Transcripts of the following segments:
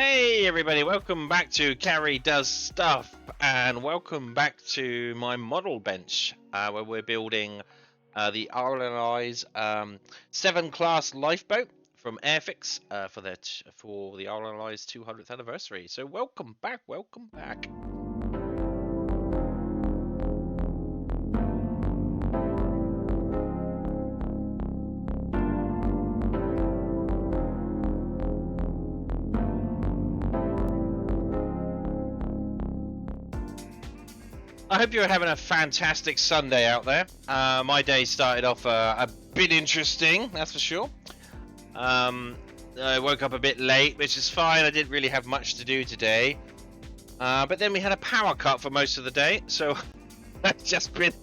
Hey everybody, welcome back to Karidoesstuff, and welcome back to my model bench, where we're building the RNLI's Severn Class Lifeboat from Airfix for the RNLI's 200th anniversary. So welcome back, welcome back. I hope you're having a fantastic Sunday out there. My day started off a bit interesting, that's for sure. I woke up a bit late, which is fine. I didn't really have much to do today. But then we had a power cut for most of the day, so I've just been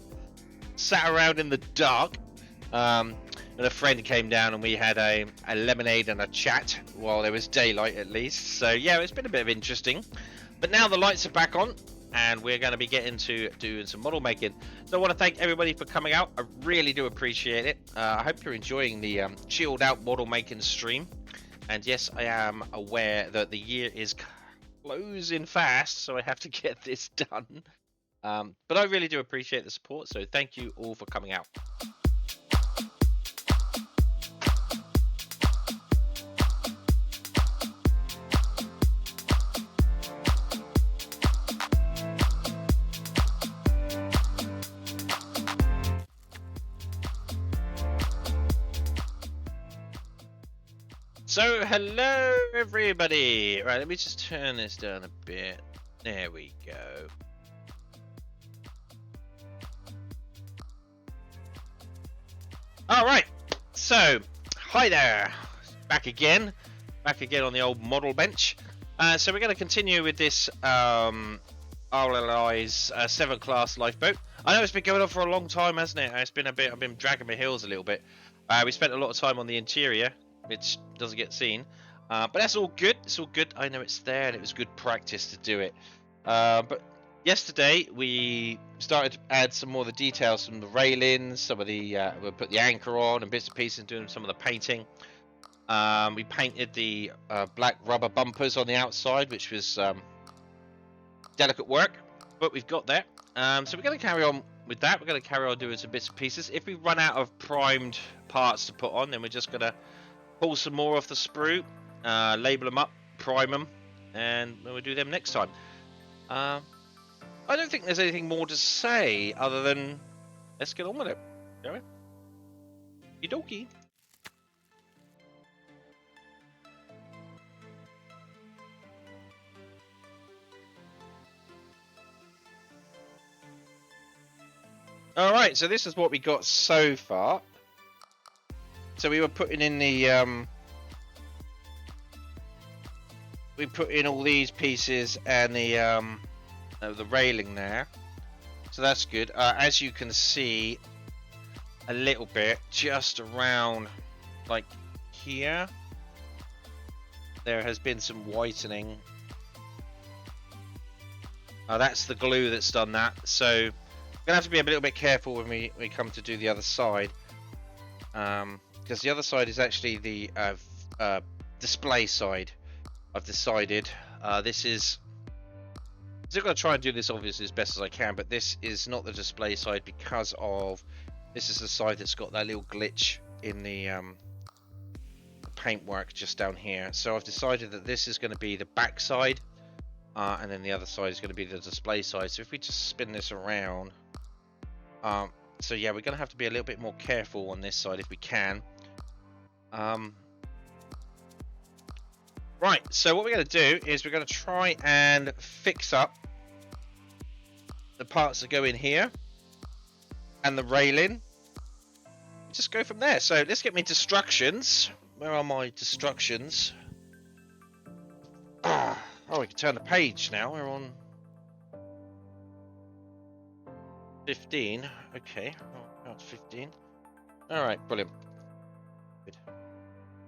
sat around in the dark. And a friend came down and we had a lemonade and a chat while there was daylight at least. So yeah, it's been a bit of interesting. But now the lights are back on, and we're going to be getting to doing some model making. So I want to thank everybody for coming out. I really do appreciate it. I hope you're enjoying the chilled out model making stream. And yes, I am aware that the year is closing fast, so I have to get this done. But I really do appreciate the support, so thank you all for coming out. So, hello everybody! Right, let me just turn this down a bit. There we go. Alright, so, hi there! Back again on the old model bench. So we're going to continue with this RNLI's Severn Class Lifeboat. I know it's been going on for a long time, hasn't it? It's been a bit, I've been dragging my heels a little bit. We spent a lot of time on the interior, which doesn't get seen, but that's all good. It's all good. I know it's there, and it was good practice to do it. But yesterday we started to add some more of the details from the railings, some of the we put the anchor on and bits and pieces, and doing some of the painting. We painted the black rubber bumpers on the outside, which was delicate work, but we've got that. So we're going to carry on with that. We're going to carry on doing some bits and pieces. If we run out of primed parts to put on, then we're just going to pull some more off the sprue, label them up, prime them, and we'll do them next time. I don't think there's anything more to say other than let's get on with it, shall we? Okie dokie. Alright, so this is what we got so far. So we were putting in the we put in all these pieces and the railing there, so that's good. As you can see, a little bit just around like here, there has been some whitening. That's the glue that's done that. So we're gonna have to be a little bit careful when we come to do the other side. Because the other side is actually the display side. I've decided this is. I'm going to try and do this obviously as best as I can, but this is not the display side because of this is the side that's got that little glitch in the paintwork just down here. So I've decided that this is going to be the back side, and then the other side is going to be the display side. So if we just spin this around, so yeah, we're going to have to be a little bit more careful on this side if we can. Right, so what we're going to do is we're going to try and fix up the parts that go in here and the railing. Just go from there. So let's get me destructions. Where are my destructions? Oh, we can turn the page now. We're on 15. Okay, that's 15. Alright, brilliant. Good.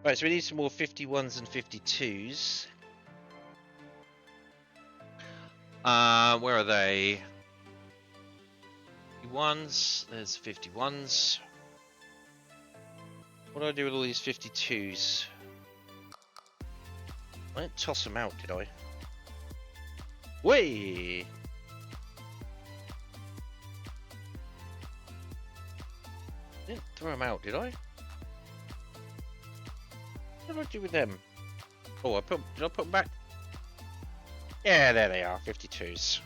Right, so we need some more 51s and 52s. Where are they? 51s. There's 51s. What do I do with all these 52s? I didn't toss them out, did I? Whee! Didn't throw them out, did I? What did I do with them? Oh, did I put them back? Yeah, there they are, 52s.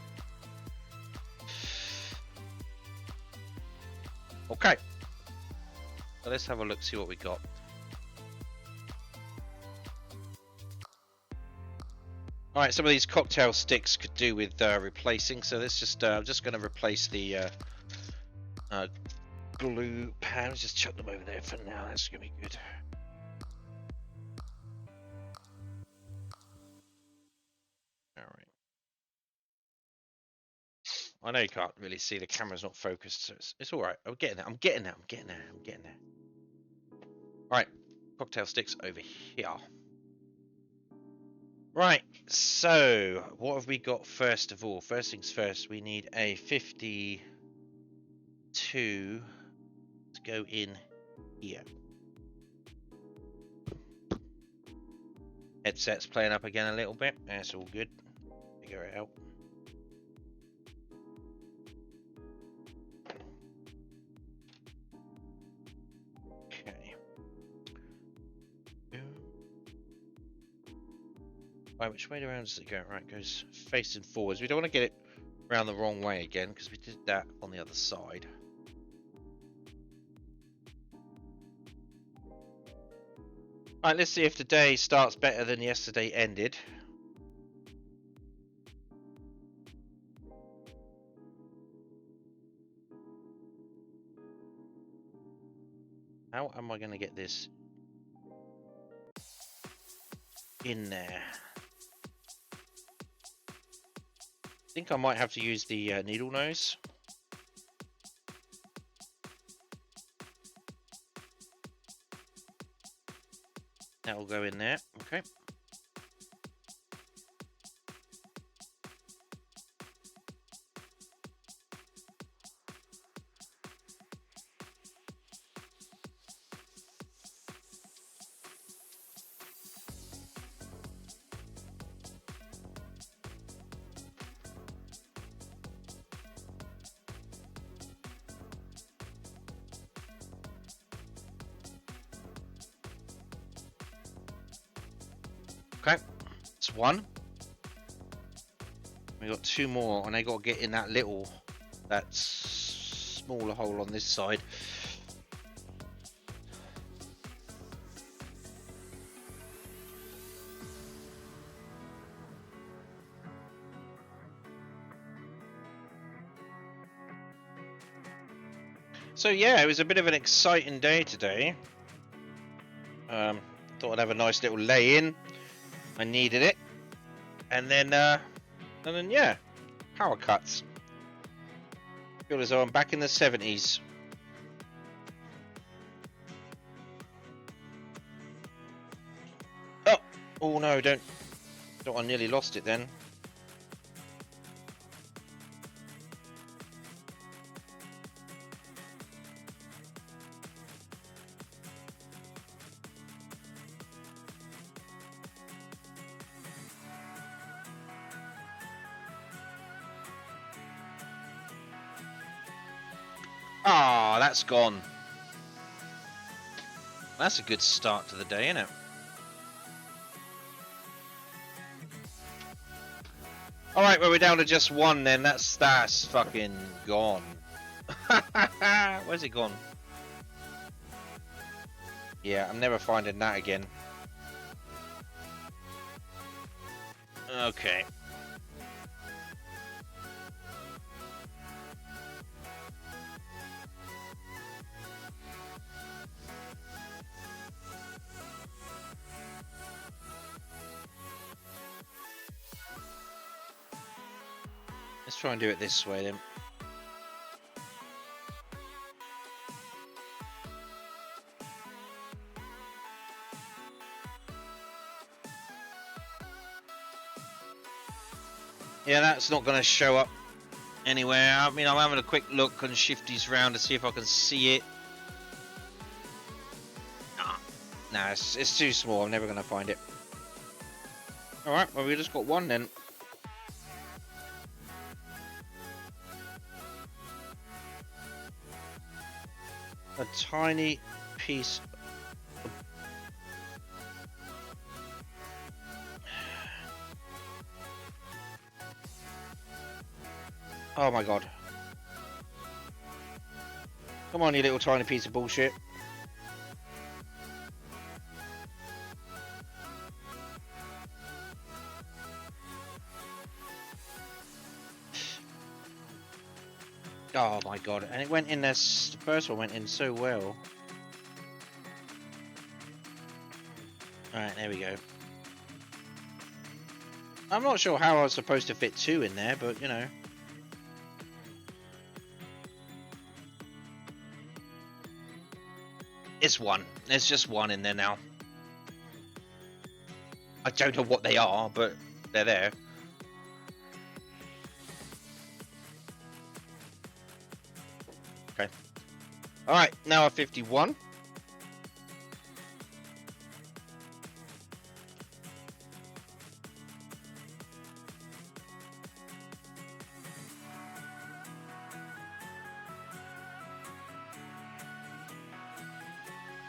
Okay. So let's have a look, see what we got. Alright, some of these cocktail sticks could do with replacing, so let's just, I'm just going to replace the glue pan. Just chuck them over there for now, that's going to be good. Alright. I know you can't really see, the camera's not focused, so it's alright. I'm getting there, I'm getting there. Alright, cocktail sticks over here. Right, so what have we got first of all? First things first, we need a 52 to go in here. Headset's playing up again a little bit. That's all good. Figure it out. Okay. Right, which way around does it go? Right, it goes facing forwards. We don't want to get it around the wrong way again because we did that on the other side. Alright, let's see if the day starts better than yesterday ended. How am I going to get this in there? I think I might have to use the needle nose. That will go in there. Okay. Okay, it's one. We got two more, and I got to get in that smaller hole on this side. So yeah, it was a bit of an exciting day today. Thought I'd have a nice little lay-in. I needed it, and then yeah, power cuts. Feel as though I'm back in the 70s. Oh no, don't! I nearly lost it then. Ah, that's gone. That's a good start to the day, isn't it? Alright, well, we're down to just one then. That's fucking gone. Where's it gone? Yeah, I'm never finding that again. Okay. Let's try and do it this way then. Yeah, that's not going to show up anywhere. I mean, I'm having a quick look and shifties round to see if I can see it. No, it's too small. I'm never going to find it. Alright, well we just got one then. A tiny piece of... Oh my god. Come on, you little tiny piece of bullshit. Oh my god, and it went in there, the first one went in so well. Alright, there we go. I'm not sure how I was supposed to fit two in there, but you know. It's one. There's just one in there now. I don't know what they are, but they're there. Okay. Alright, now at 51.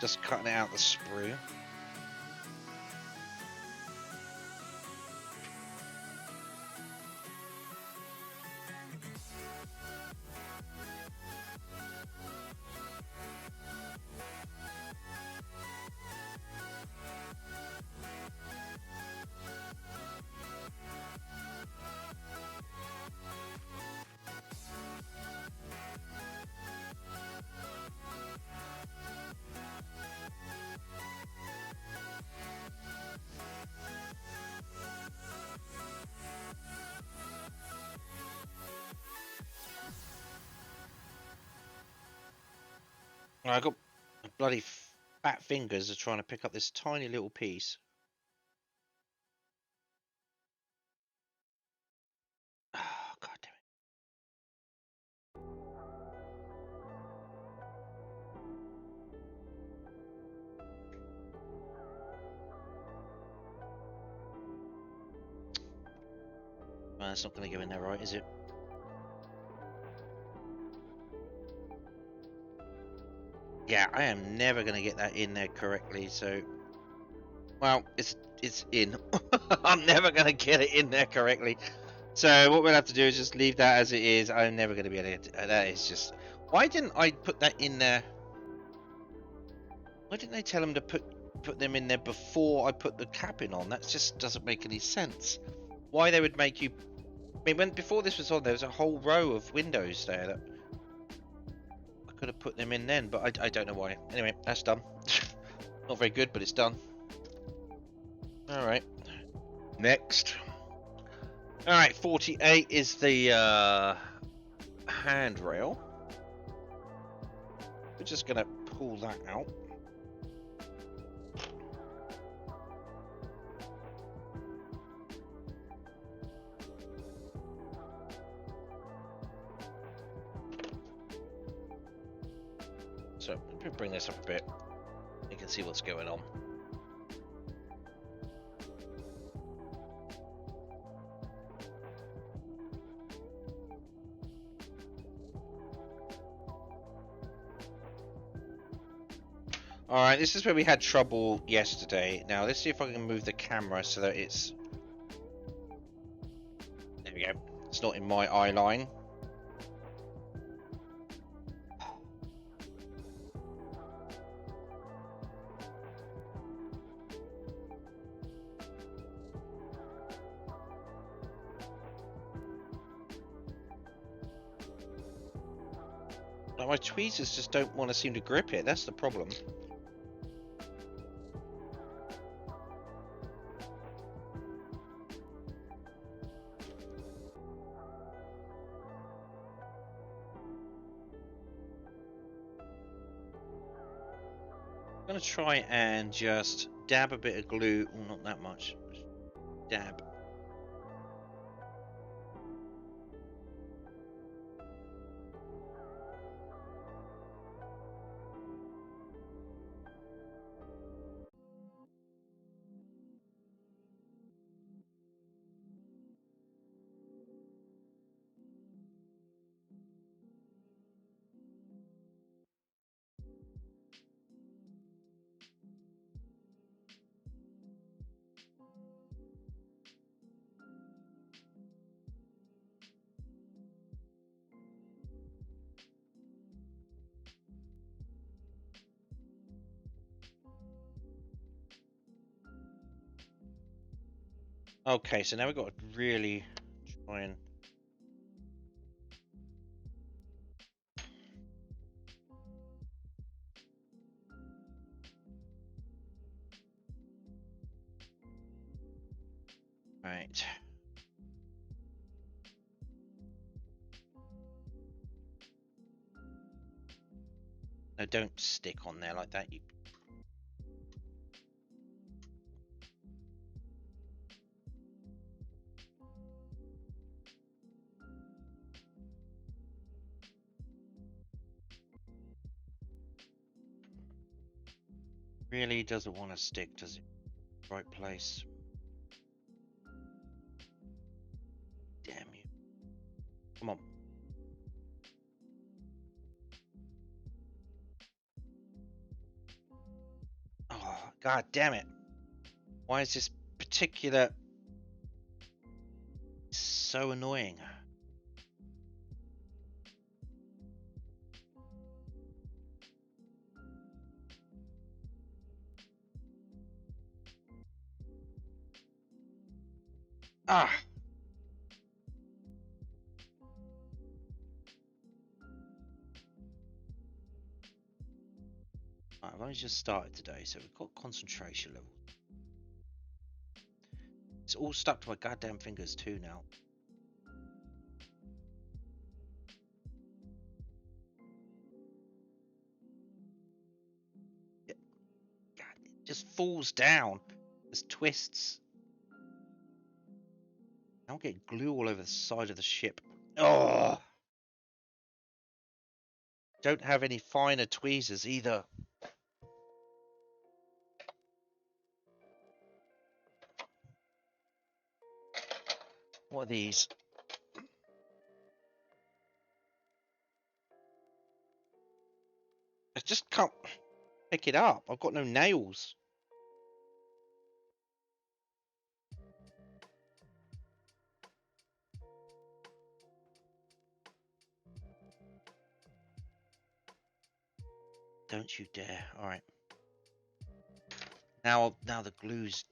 Just cutting out the sprue. I got bloody fat fingers are trying to pick up this tiny little piece. Oh, god damn it. Well, it's not going to go in there right, is it? Yeah, I am never going to get that in there correctly, so... Well, it's in. I'm never going to get it in there correctly. So what we'll have to do is just leave that as it is. I'm never going to be able to... That is just... Why didn't I put that in there? Why didn't they tell them to put them in there before I put the cabin on? That just doesn't make any sense. Why they would make you... I mean, before this was on, there was a whole row of windows there that... I could have put them in then, but I don't know why. Anyway, that's done. Not very good, but it's done. Alright. Next. Alright, 48 is the handrail. We're just going to pull that out. So, let me bring this up a bit. You can see what's going on. Alright, this is where we had trouble yesterday. Now, let's see if I can move the camera so that it's... There we go. It's not in my eye line. Like, my tweezers just don't want to seem to grip it. That's the problem. I'm going to try and just dab a bit of glue. Oh, not that much. Dab. Okay, so now we've got to really try and... Right. No, don't stick on there like that. You... Really doesn't want to stick, does it? Right place. Damn you. Come on. Oh, god damn it. Why is this particular so annoying? Ah. Right, I've only just started today, so we've got concentration level. It's all stuck to my goddamn fingers too now. God, it just falls down. There's twists. I'll get glue all over the side of the ship. Oh! Don't have any finer tweezers either. What are these? I just can't pick it up. I've got no nails. Don't you dare. Alright. Now the glue's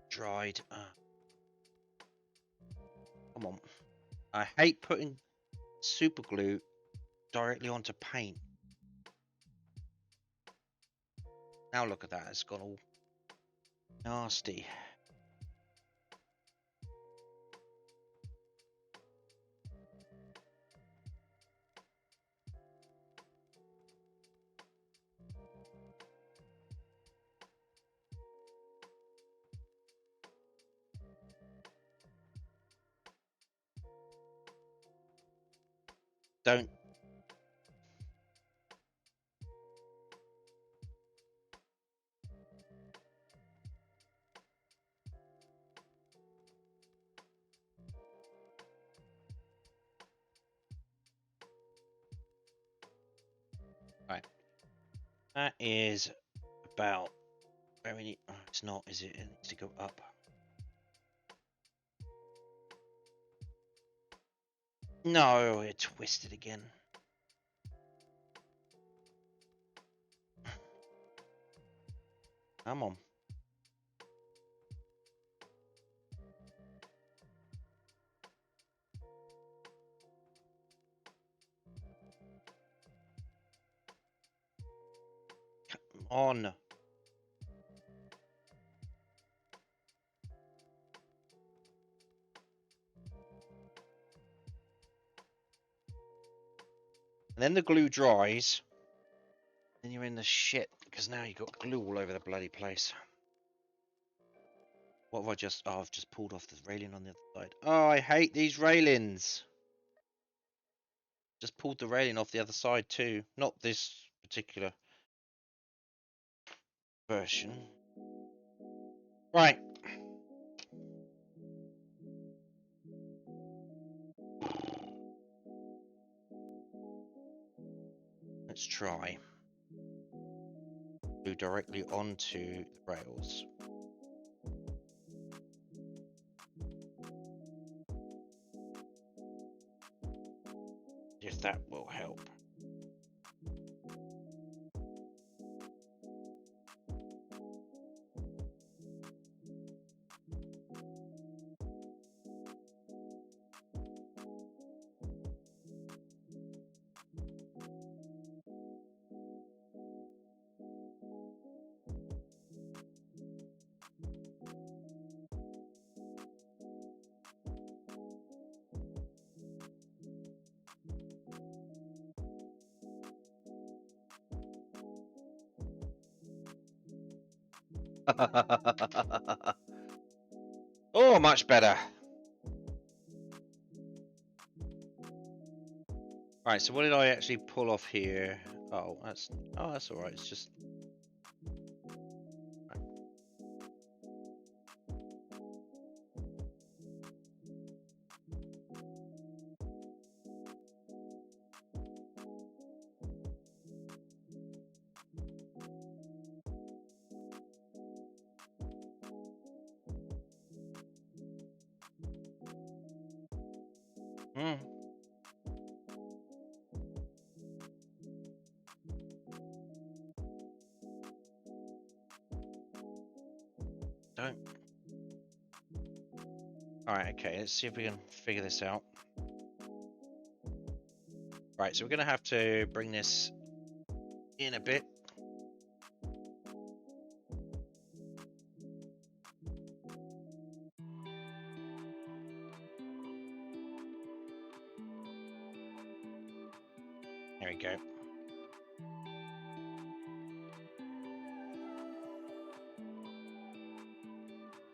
dried. Come on. I hate putting super glue directly onto paint. Now look at that. It's gone all nasty. Don't. Right. That is about where we need. Oh, it's not, is it? It needs to go up. No, it twisted again. Come on. Come on. And then the glue dries. Then you're in the shit because now you've got glue all over the bloody place. What have I just... Oh, I've just pulled off the railing on the other side. Oh, I hate these railings. Just pulled the railing off the other side too. Not this particular version. Right. Let's try. Glue directly onto the rails. If that will help. Oh, much better. Right, so what did I actually pull off here? Oh, that's all right. It's just. Hmm. Don't. All right. Okay. Let's see if we can figure this out. Right. So we're gonna have to bring this in a bit. There we go.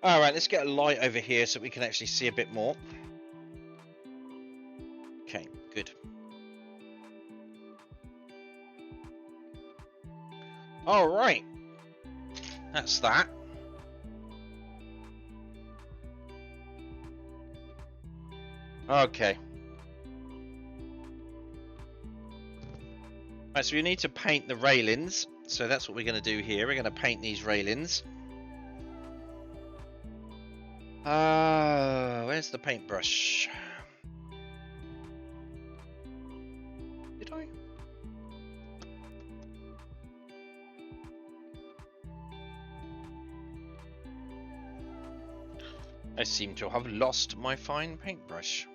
All right. Let's get a light over here so we can actually see a bit more. Okay. Good. All right. That's that. Okay. Right, so we need to paint the railings. So that's what we're going to do here. We're going to paint these railings. Where's the paintbrush? Did I? I seem to have lost my fine paintbrush.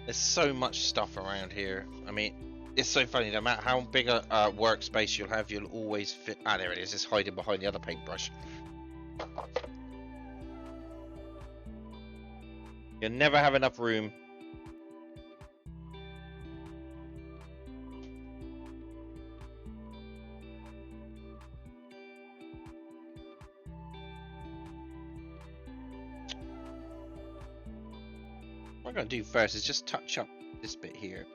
There's so much stuff around here. I mean, it's so funny. No matter how big a workspace you'll have, you'll always fit. Ah, there it is. It's hiding behind the other paintbrush. You'll never have enough room. What I'm going to do first is just touch up this bit here.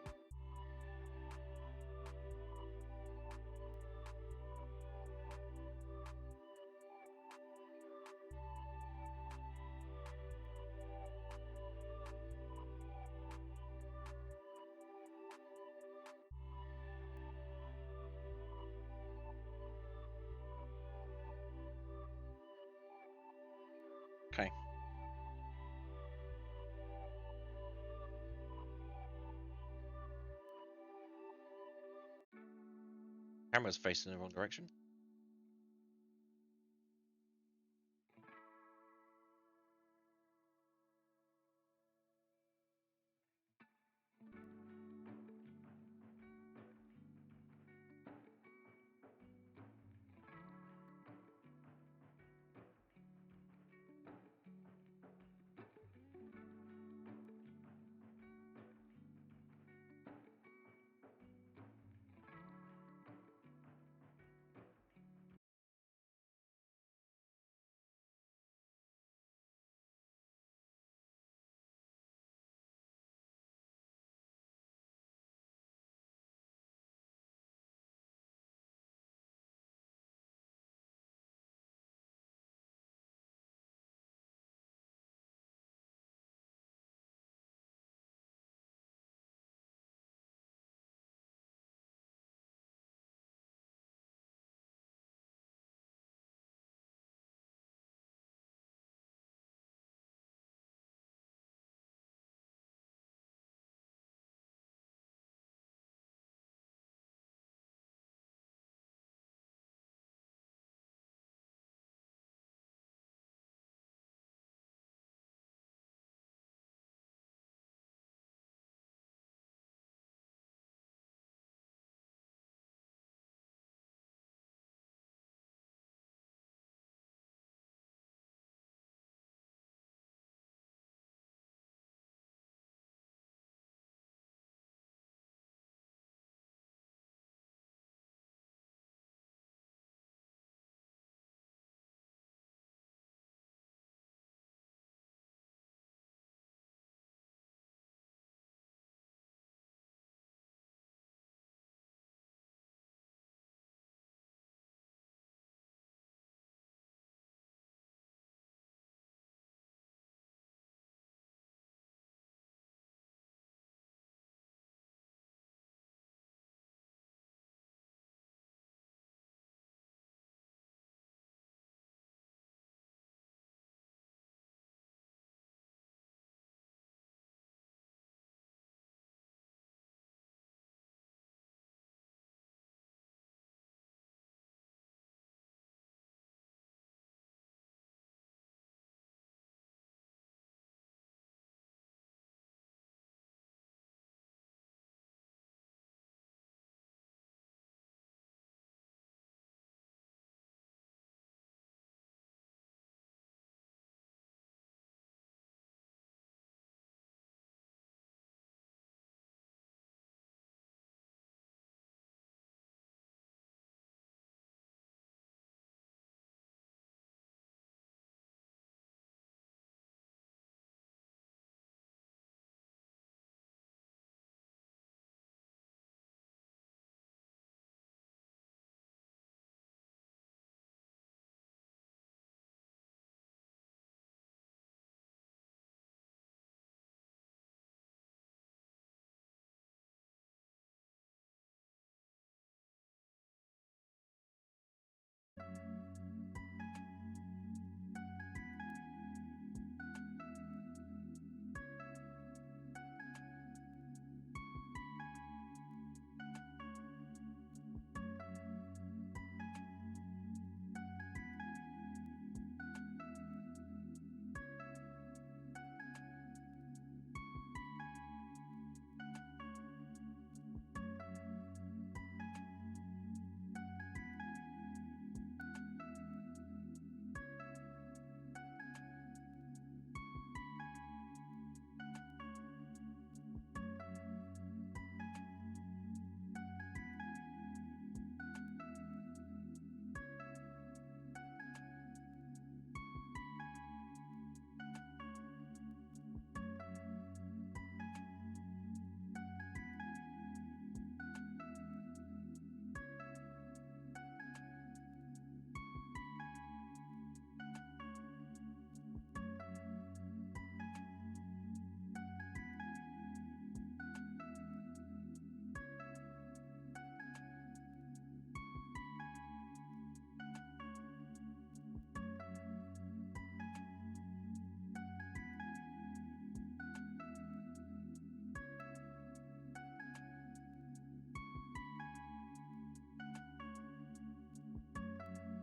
Okay. Camera's facing the wrong direction.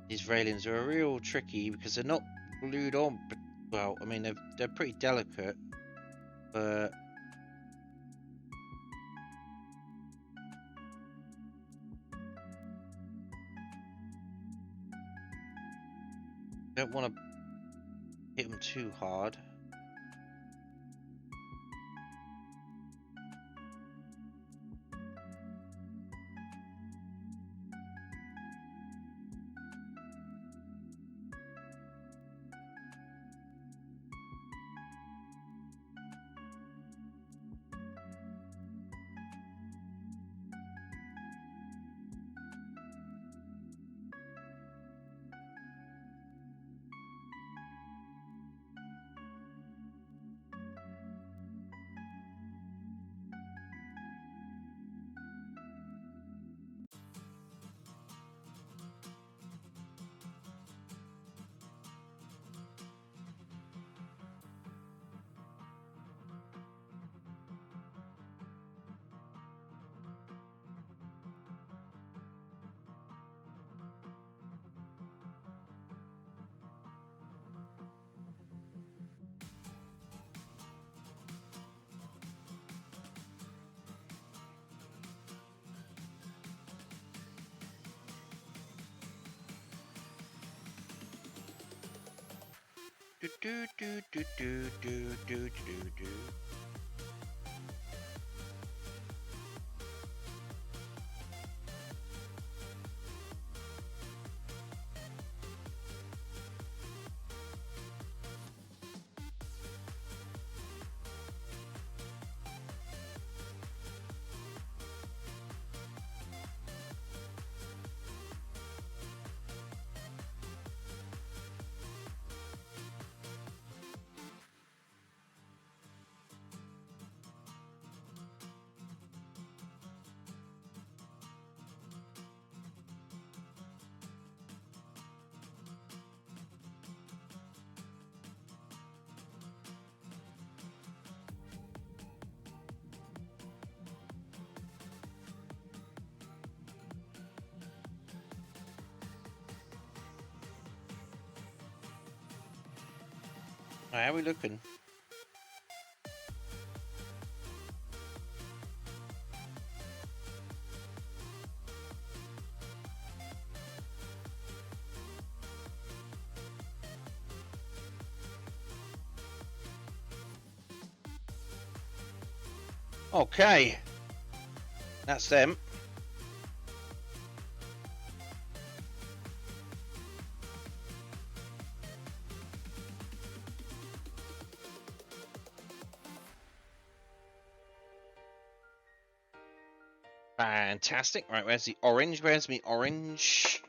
These railings are real tricky because they're not glued on. But, well, I mean they're pretty delicate, but don't want to hit them too hard. Do do do do do do do do do. Right, how are we looking? Okay, that's them. Fantastic. Right, where's the orange? Where's me orange?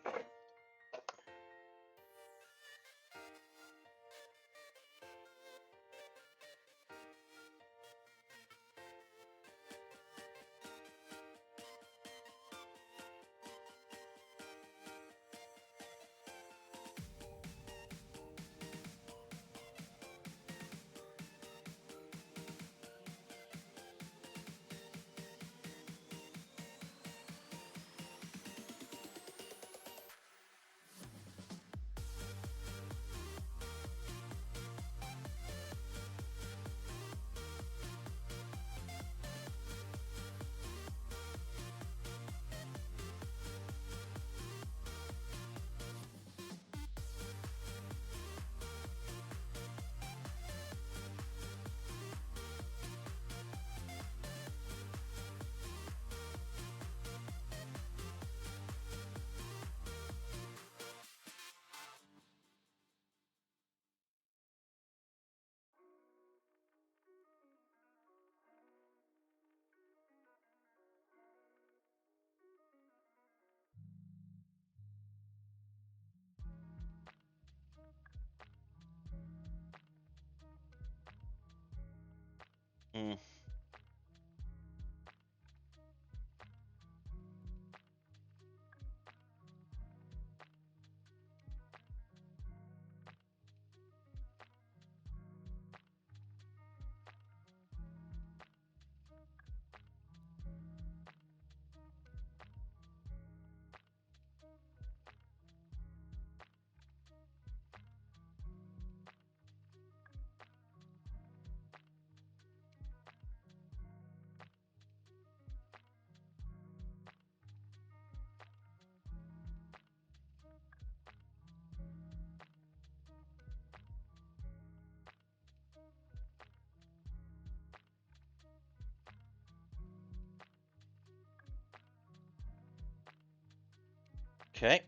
Okay.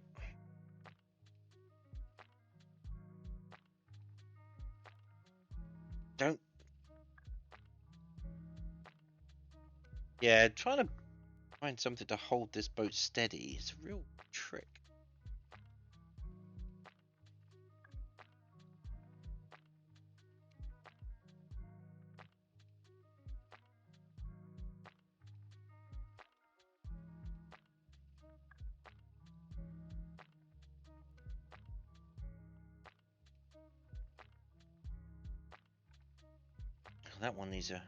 Don't. Yeah, trying to find something to hold this boat steady is a real trick. That one needs a.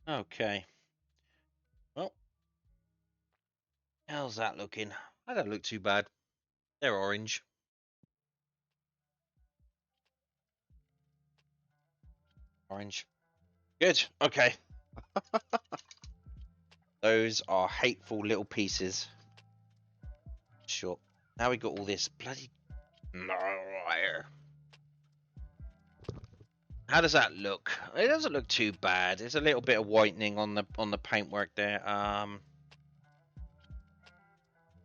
Okay. Well, how's that looking? That don't look too bad. They're orange. Orange. Good. Okay. Those are hateful little pieces. Sure. Now we got all this bloody. How does that look? It doesn't look too bad. There's a little bit of whitening on the paintwork there.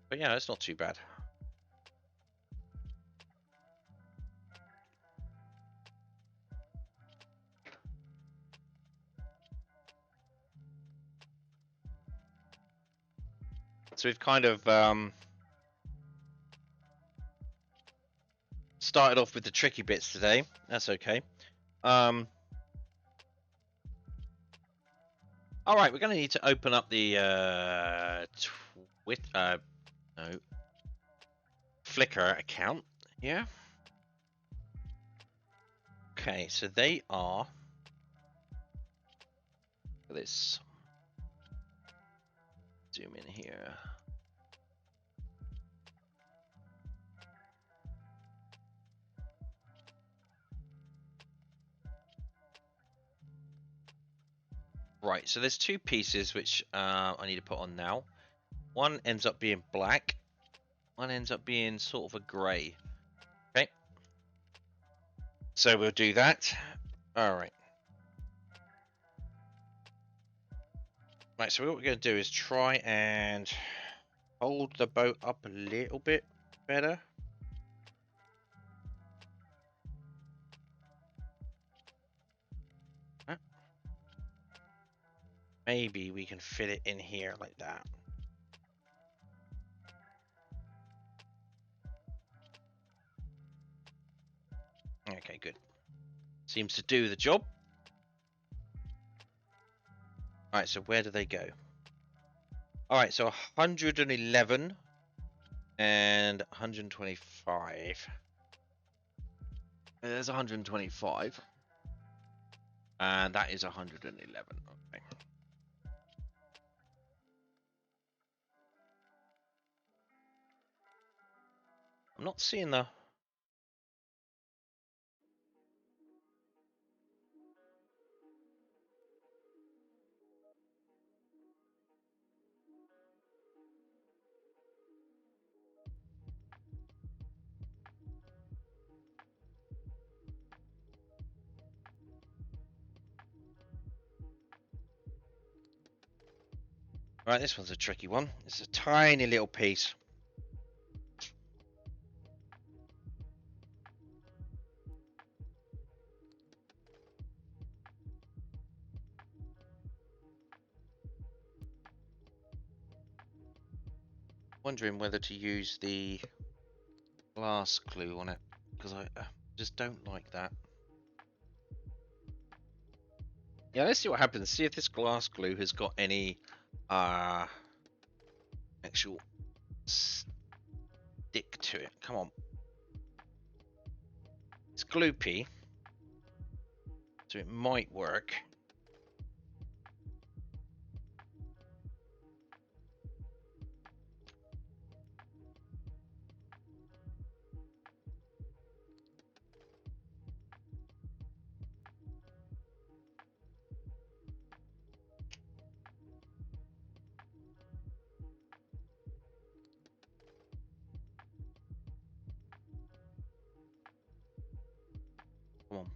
But yeah, it's not too bad. So we've kind of started off with the tricky bits today. That's okay. All right, we're going to need to open up the Flickr account. Yeah. Okay, so they are. Look at this. Zoom in here. Right, so there's two pieces which I need to put on now. One ends up being black. One ends up being sort of a grey. Okay. So we'll do that. All right. Right, so what we're going to do is try and hold the boat up a little bit better. Maybe we can fit it in here like that. Okay, good. Seems to do the job. Alright, so where do they go? Alright, so 111 and 125. There's 125. And that is 111. Okay. I'm not seeing the... Right, this one's a tricky one. It's a tiny little piece. Wondering whether to use the glass glue on it, because I just don't like that. Yeah, let's see what happens. See if this glass glue has got any actual stick to it. Come on. It's gloopy, so it might work. Come on. I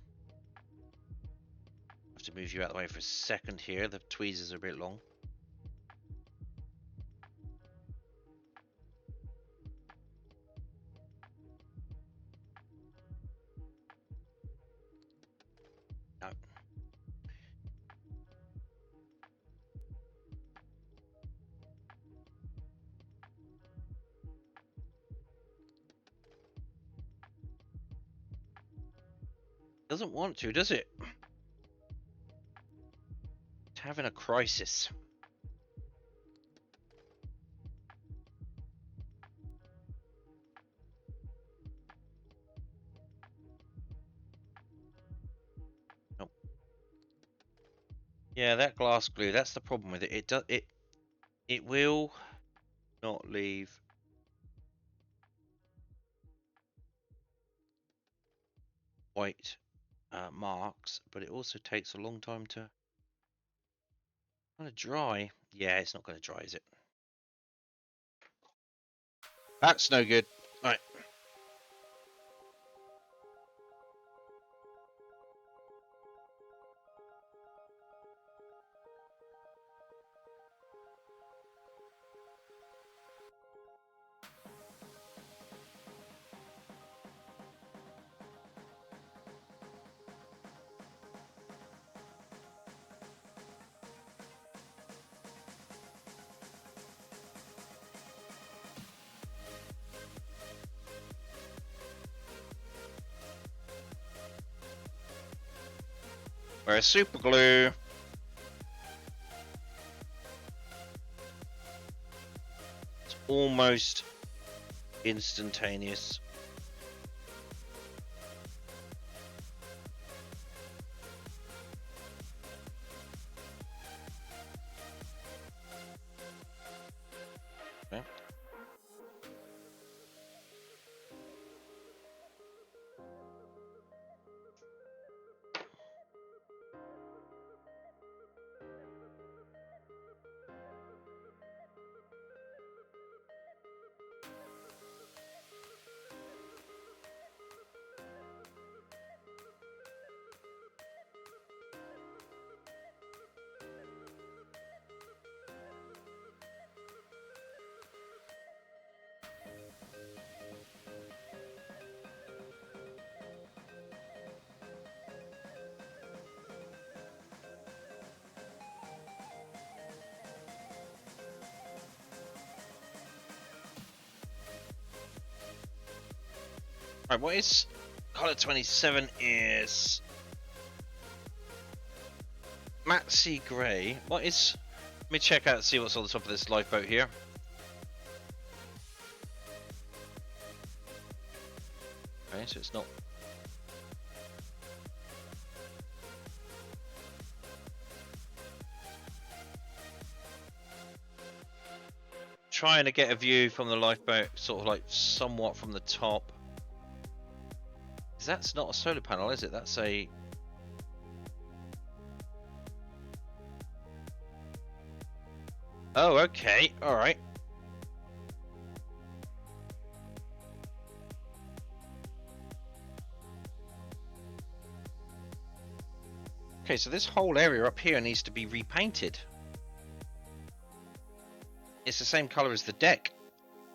have to move you out of the way for a second here. The tweezers are a bit long. No. Doesn't want to, does it? It's having a crisis. Nope. Yeah, that glass glue, that's the problem with it. It will not leave white marks, but it also takes a long time to kind of dry. Yeah, it's not going to dry, is it? That's no good. Right. Whereas super glue, it's almost instantaneous. Okay. Right, what is color 27 is matte sea grey. What is? Let me check out, see what's on the top of this lifeboat here. Okay, so it's not. Trying to get a view from the lifeboat, sort of like somewhat from the top. That's not a solar panel, is it? That's a... Oh, okay. All right. Okay, so this whole area up here needs to be repainted. It's the same color as the deck.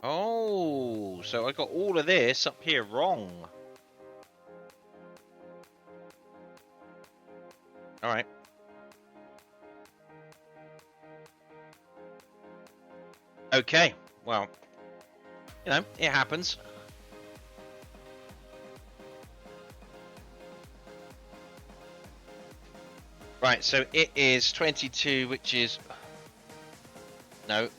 Oh, so I got all of this up here wrong. All right. Okay, well, you know, it happens. Right, so it is 22, which is no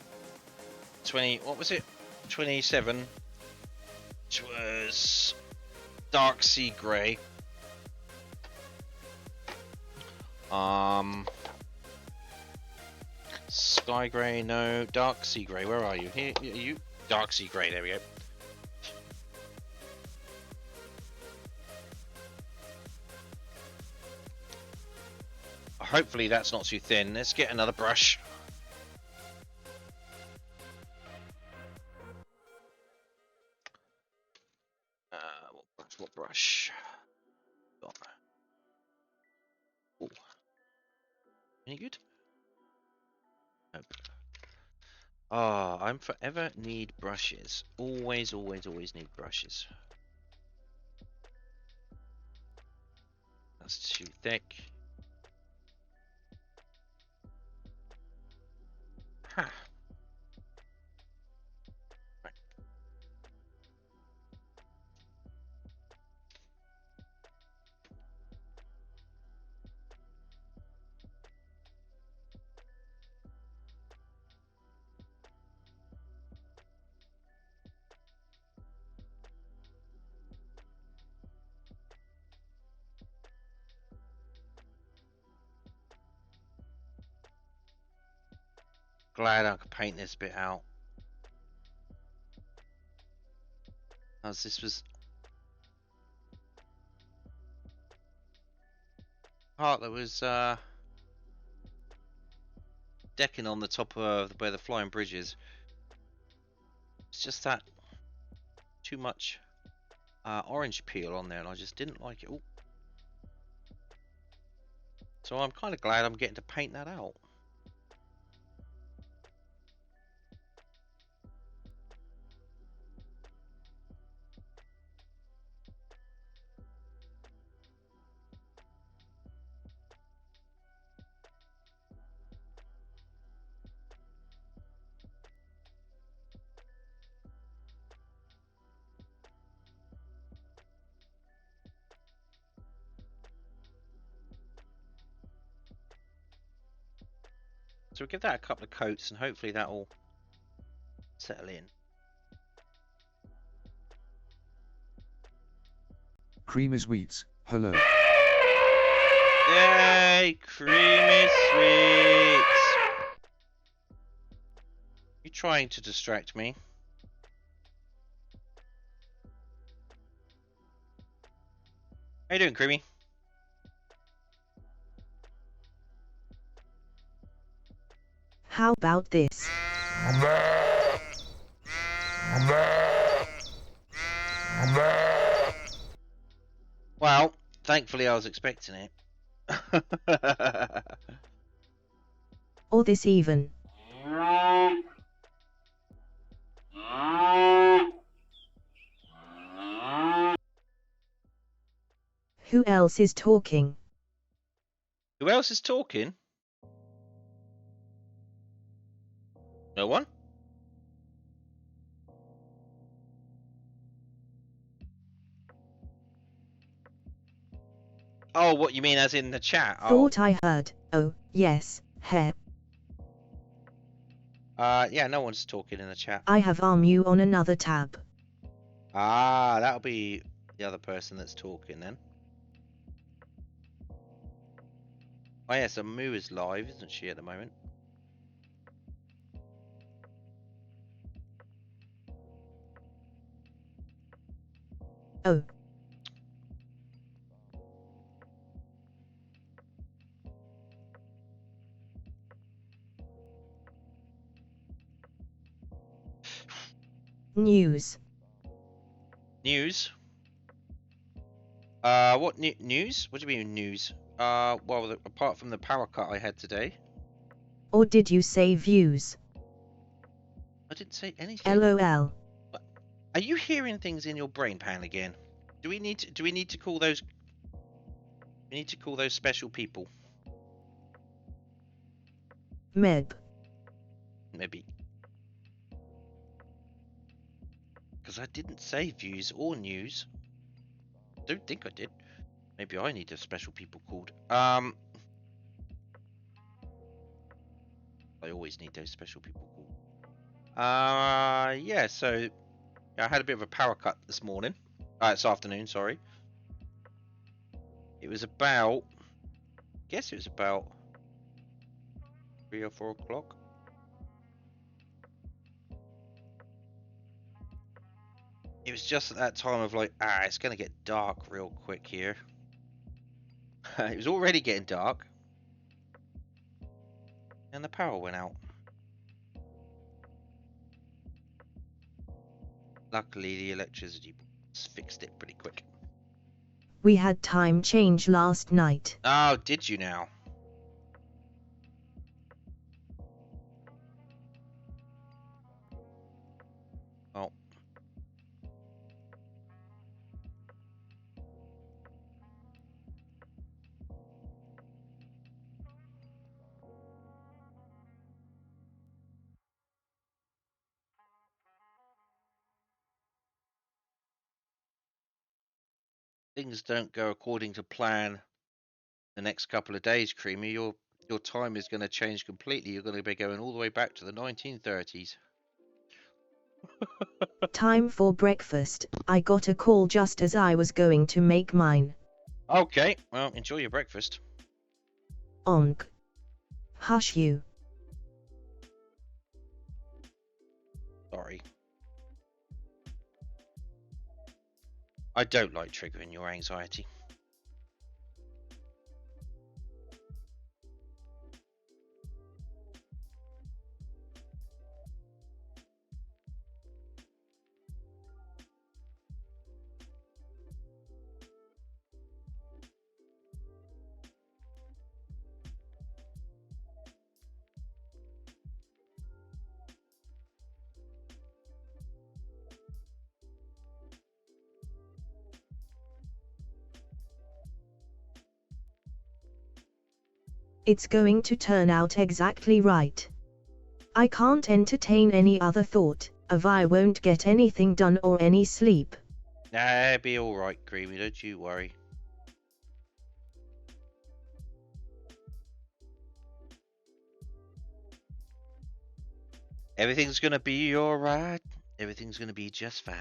20. What was it? 27, which was dark sea grey. Sky grey, no, dark sea grey. Where are you? Here, you. Dark sea grey. There we go. Hopefully that's not too thin. Let's get another brush. What brush? Oh. Any good? Nope. Ah, I'm forever need brushes. Always, always, always need brushes. That's too thick. Ha. Right. Glad I could paint this bit out. As this was part that was decking on the top of where the flying bridge is. It's just that too much orange peel on there, and I just didn't like it. Ooh. So I'm kind of glad I'm getting to paint that out. So we'll give that a couple of coats, and hopefully that will settle in. Creamy sweets, hello. Yay, creamy sweets! You trying to distract me? How you doing, Creamy? How about this? Well, thankfully I was expecting it. Or this even? Who else is talking? Who else is talking? No one? Oh, what you mean as in the chat? Thought I heard. Oh, yes, heh. Yeah, no one's talking in the chat. I have you on another tab. Ah, that'll be the other person that's talking then. Oh yeah, so Moo is live, isn't she, at the moment? Oh. News. News? What news? What do you mean news? Well, apart from the power cut I had today. Or did you say views? I didn't say anything. LOL. Are you hearing things in your brain pan again? Do we need to call those? We need to call those special people. Meb. Maybe. Because I didn't say views or news. Don't think I did. Maybe I need a special people called. I always need those special people called. Yeah, so I had a bit of a power cut this morning. This afternoon, sorry. It was about, I guess it was about 3 or 4 o'clock. It was just at that time of like, it's going to get dark real quick here. It was already getting dark. And the power went out. Luckily, the electricity fixed it pretty quick. We had time change last night. Oh, did you now? Oh. Things don't go according to plan the next couple of days, Creamy. Your time is going to change completely. You're going to be going all the way back to the 1930s. Time for breakfast. I got a call just as I was going to make mine. Okay, well, enjoy your breakfast. Onk. Hush you. Sorry. I don't like triggering your anxiety. It's going to turn out exactly right. I can't entertain any other thought, of I won't get anything done or any sleep. Nah, be alright, Creamy, don't you worry. Everything's gonna be alright. Everything's gonna be just fine.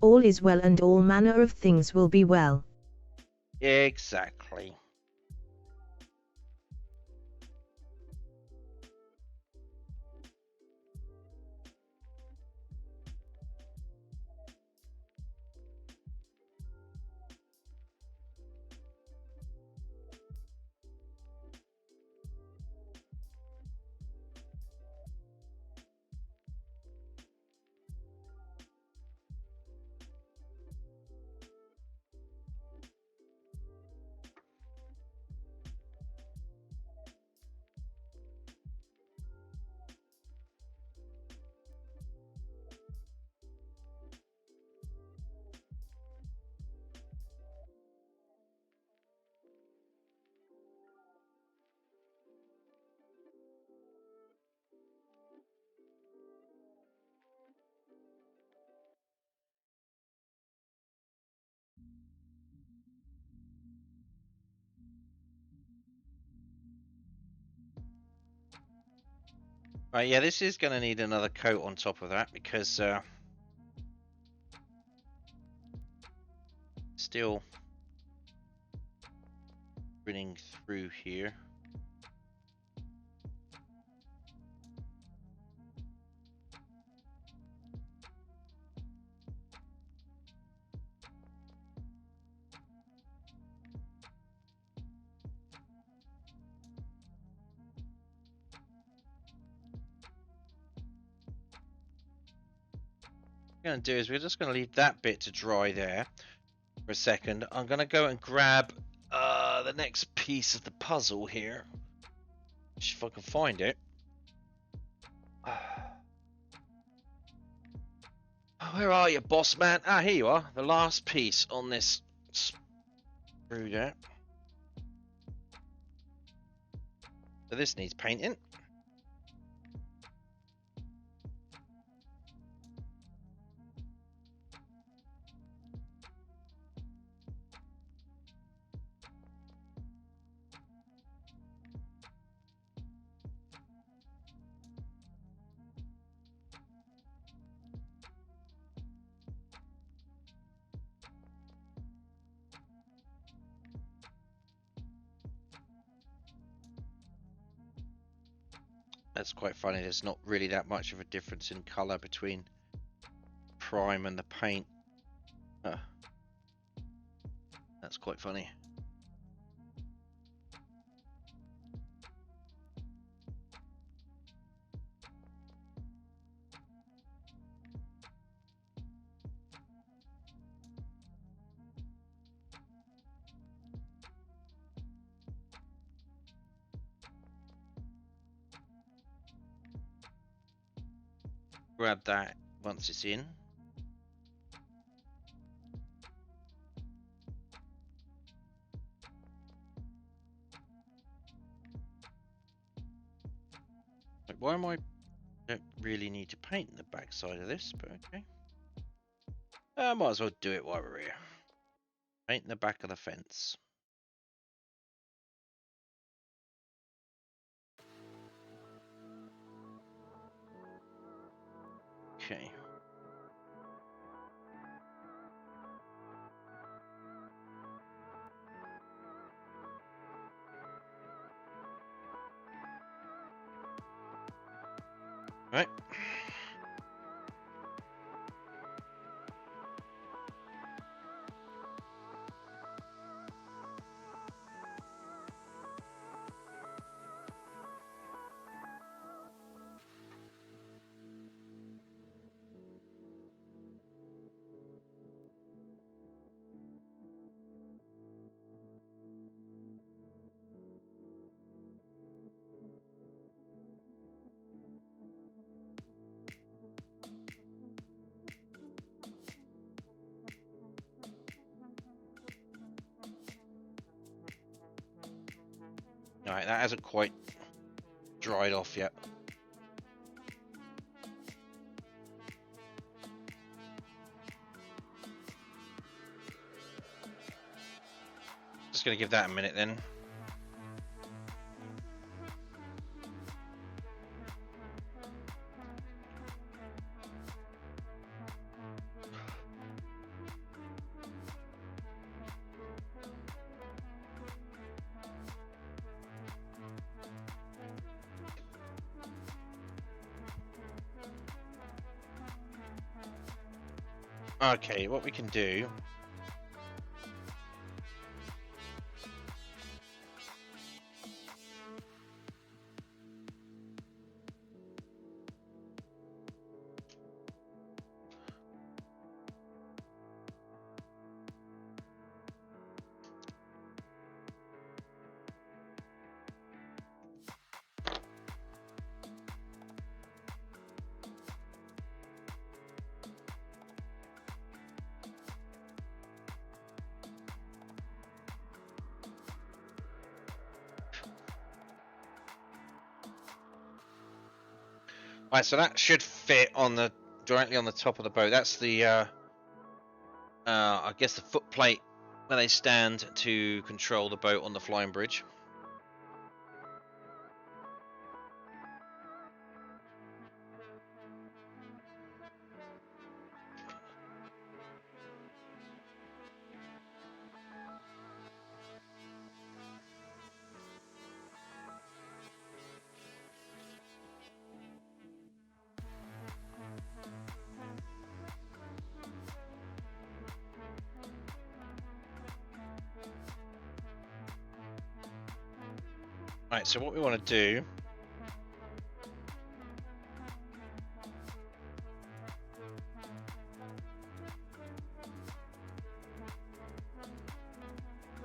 All is well and all manner of things will be well. Exactly. Right, yeah, this is going to need another coat on top of that because still running through here. What we're going to do is we're just going to leave that bit to dry there for a second. I'm going to go and grab the next piece of the puzzle here, if I can find it. Where are you, boss man? Ah, here you are. The last piece on this screw there. So this needs painting. That's quite funny. There's not really that much of a difference in colour between prime and the paint. That's quite funny. Grab that once it's in. Like, why am I? Don't really need to paint the back side of this, but okay. Might as well do it while we're here. Paint the back of the fence. Okay. Right. Alright, that hasn't quite dried off yet. Just gonna give that a minute then. Okay, what we can do. Right, so that should fit on the directly on the top of the boat. That's the I guess the foot plate where they stand to control the boat on the flying bridge. Right, so what we want to do.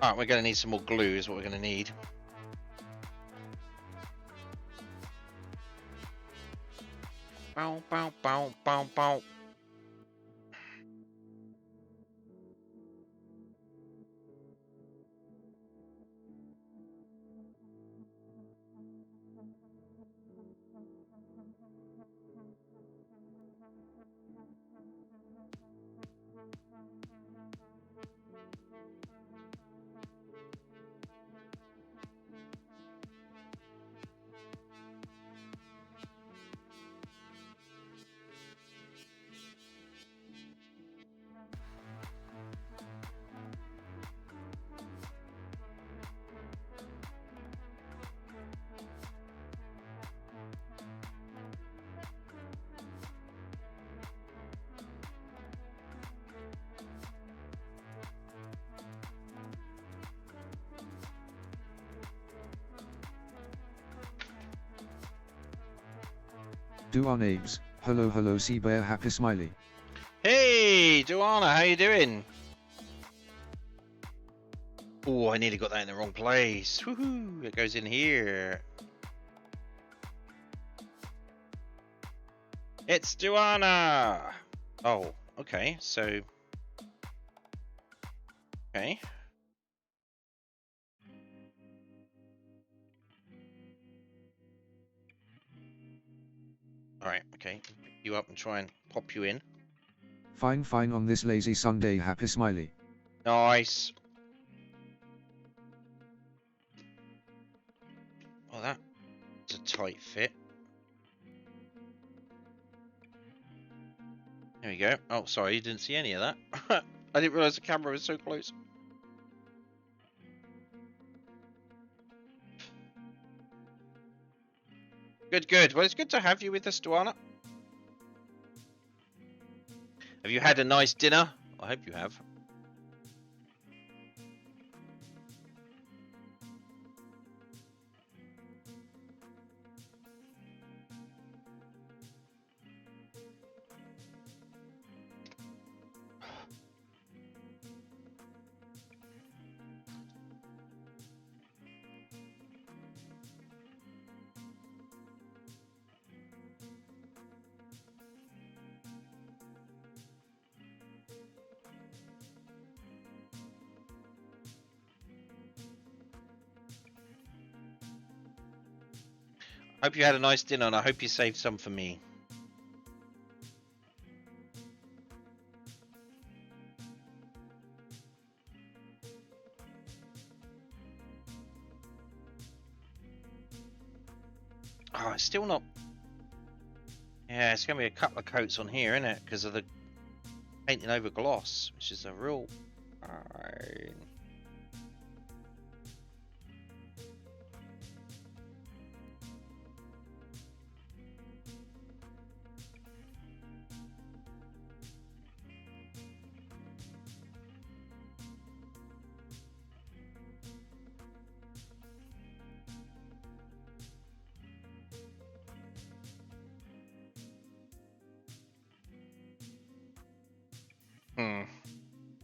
Alright, we're going to need some more glue is what we're going to need. Bow, bow, bow, bow, bow. Do names. Hello hello sea bear happy smiley. Hey, Duana, how you doing? Oh, I nearly got that in the wrong place. Woohoo! It goes in here. It's Duana! Oh, okay, so... Okay. Alright, okay. Pick you up and try and pop you in. Fine fine on this lazy Sunday happy smiley. Nice. Oh, that's a tight fit. There we go. Oh, sorry, you didn't see any of that. I didn't realise the camera was so close. Good, good. Well, it's good to have you with us, Duana. Have you had a nice dinner? I hope you have. Hope you had a nice dinner, and I hope you saved some for me. Oh, it's still not... Yeah, it's going to be a couple of coats on here, isn't it? Because of the painting over gloss, which is a real...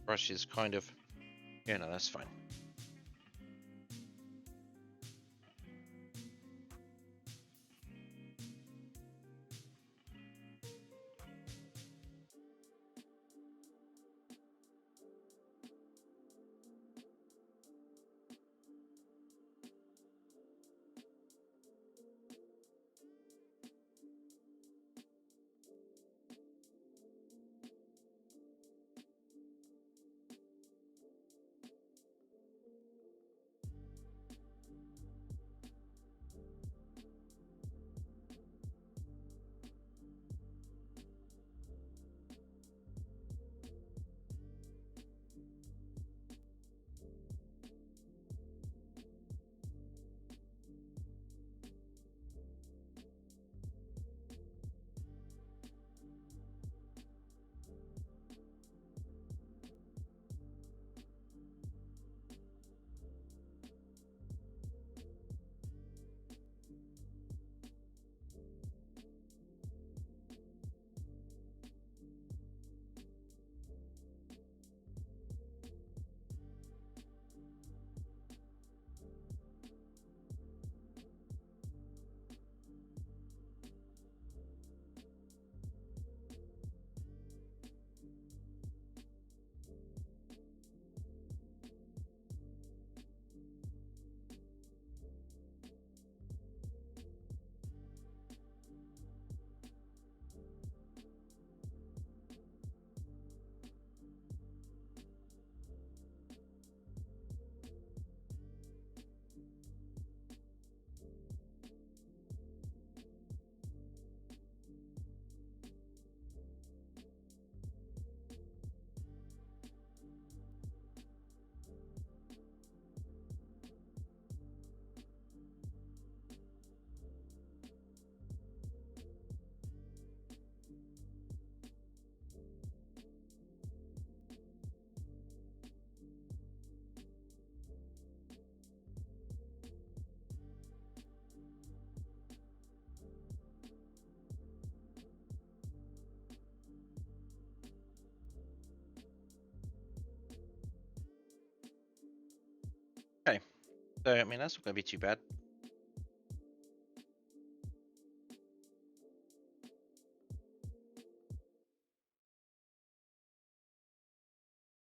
Brush is kind of... Yeah, no, that's fine. So I mean, that's not going to be too bad.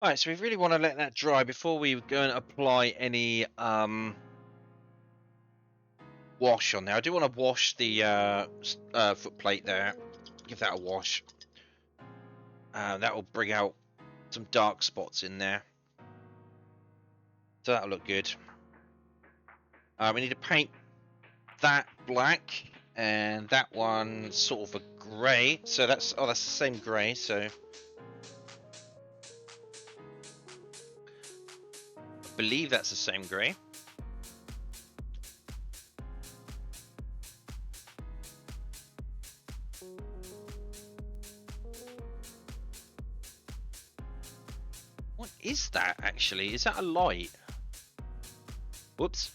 Alright, so we really want to let that dry before we go and apply any wash on there. I do want to wash the foot plate there. Give that a wash. That will bring out some dark spots in there. So that'll look good. We need to paint that black and that one sort of a grey. So that's the same grey. So I believe that's the same grey. What is that actually? Is that a light? Whoops.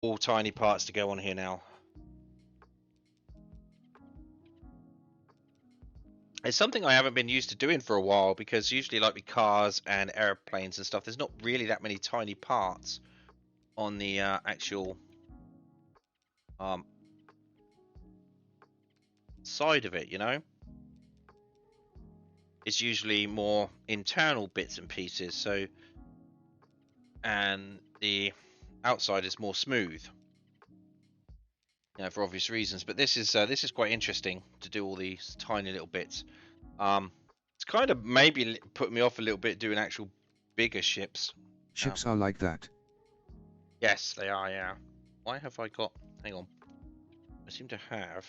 All tiny parts to go on here now. It's something I haven't been used to doing for a while because usually like with cars and airplanes and stuff, there's not really that many tiny parts on the actual side of it, you know? It's usually more internal bits and pieces, so and the outside is more smooth, you know, for obvious reasons. But this is quite interesting to do all these tiny little bits. It's kind of maybe put me off a little bit doing actual bigger ships. Ships are like that. Yes, they are. Yeah. Why have I got? Hang on. I seem to have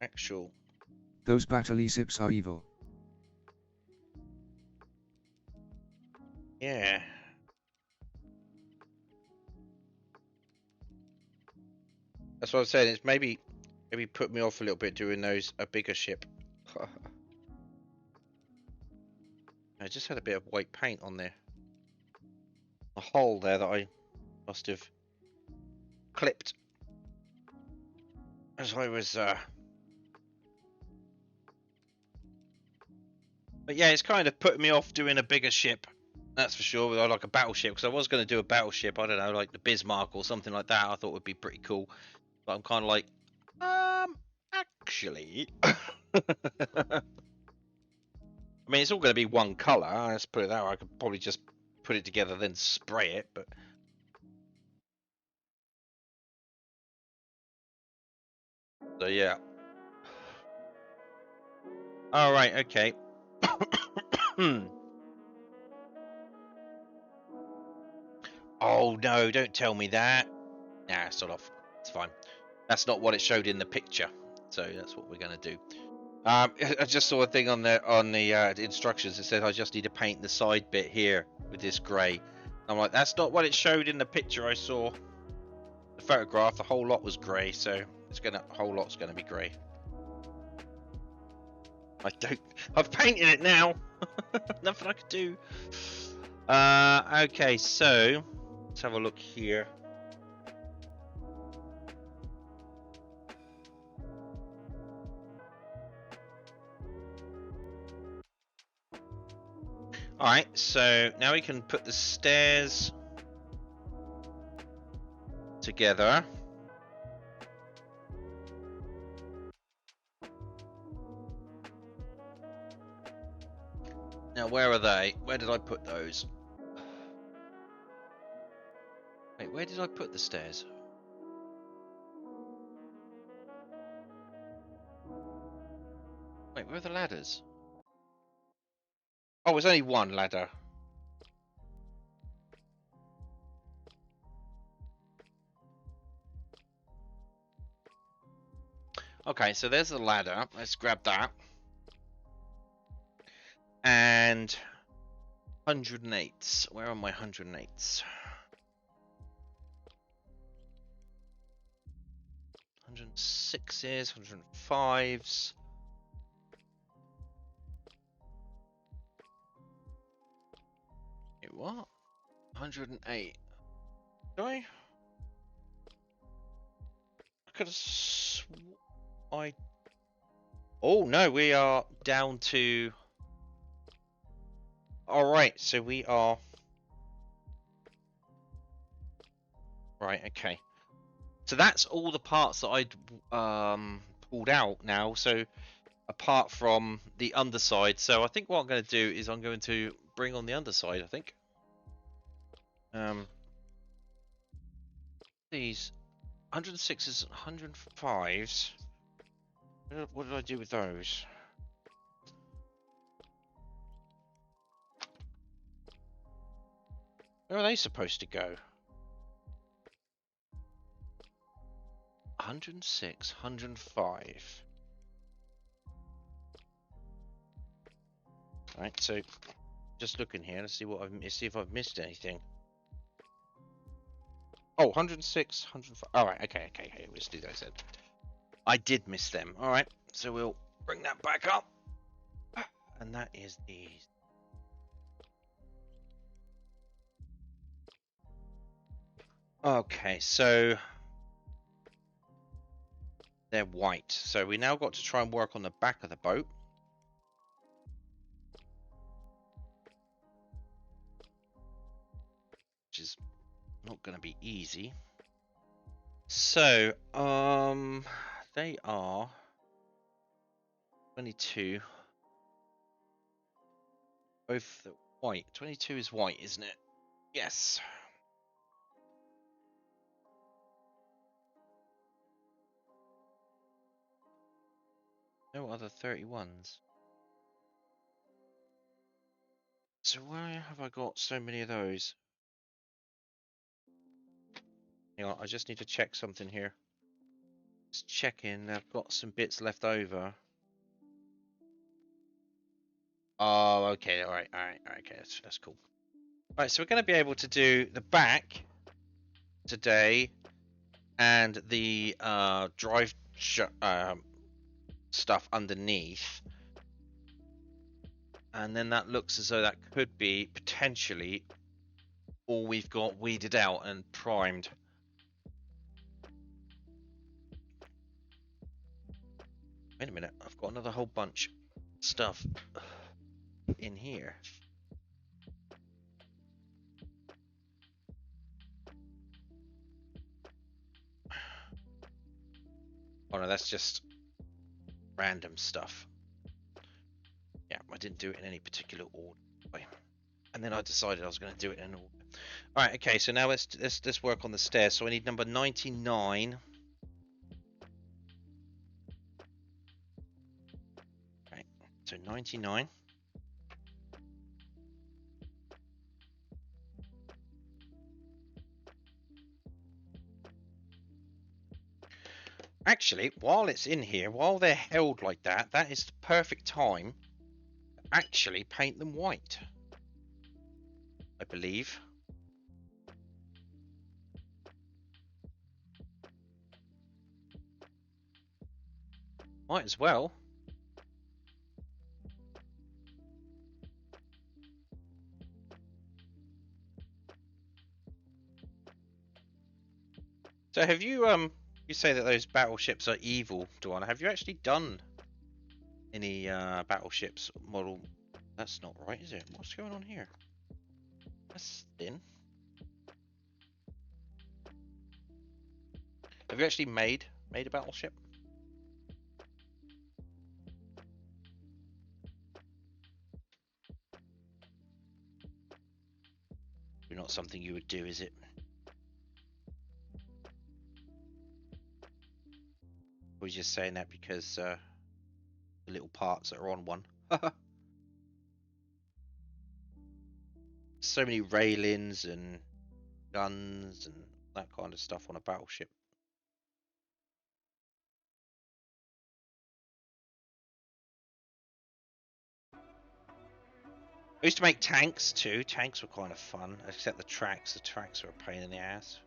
actual. Those battleships are evil. Yeah. That's what I'm saying. It's maybe put me off a little bit doing a bigger ship. I just had a bit of white paint on there. A hole there that I must have clipped as I was. But yeah, it's kind of putting me off doing a bigger ship. That's for sure. Like a battleship, because I was going to do a battleship. I don't know, like the Bismarck or something like that. I thought would be pretty cool. But I'm kind of like, actually. I mean, it's all going to be one color. Let's put it that way. I could probably just put it together, then spray it. But so yeah. All right. Okay. Oh no! Don't tell me that. Nah, sort of. It's fine. That's not what it showed in the picture. So that's what we're going to do. I just saw a thing on the instructions that said I just need to paint the side bit here with this grey. I'm like, that's not what it showed in the picture I saw. The photograph, the whole lot was grey, so whole lot's gonna be grey. I've painted it now. Nothing I could do. Okay, so let's have a look here. Alright, so now we can put the stairs together. Now, where are they? Where did I put those? Wait, where did I put the stairs? Wait, where are the ladders? Oh, there's only one ladder. Okay, so there's the ladder. Let's grab that. And 108s. Where are my 108s? 106s, 105s. Wait, what? 108. Do I? I could have Oh no, we are down to. Alright, so we are. Right, okay. So that's all the parts that I'd pulled out now. So apart from the underside. So I think what I'm going to do is I'm going to bring on the underside, I think. These 106s, 105s. What did I do with those? Where are they supposed to go? 106, 105. Right, so just looking here to see see if I've missed anything. Oh, 106, 105. All right, okay. Let's do those then. I did miss them. All right, so we'll bring that back up, and that is these. Okay, so they're white. So we now got to try and work on the back of the boat. Which is not going to be easy. So, they are 22. Both white. 22 is white, isn't it? Yes. No other 31s. So why have I got so many of those? Hang on, I just need to check something here. Just checking, I've got some bits left over. Oh, okay, alright, okay, that's cool. Alright, so we're going to be able to do the back today and the drive stuff underneath, and then that looks as though that could be potentially all we've got weeded out and primed. Wait a minute, I've got another whole bunch of stuff in here. Oh no, that's just random stuff. Yeah, I didn't do it in any particular order. And then I decided I was going to do it in an order. All right, okay. So now let's work on the stairs. So I need number 99. Right. So 99. Actually, while it's in here, while they're held like that, that is the perfect time to actually paint them white, I believe. Might as well. So have you you say that those battleships are evil, Duana. Have you actually done any battleships model? That's not right, is it? What's going on here? That's thin. Have you actually made a battleship? Not something you would do, is it? Or are you just saying that because the little parts that are on one? So many railings and guns and that kind of stuff on a battleship. I used to make tanks too. Tanks were kind of fun, except the tracks. The tracks were a pain in the ass.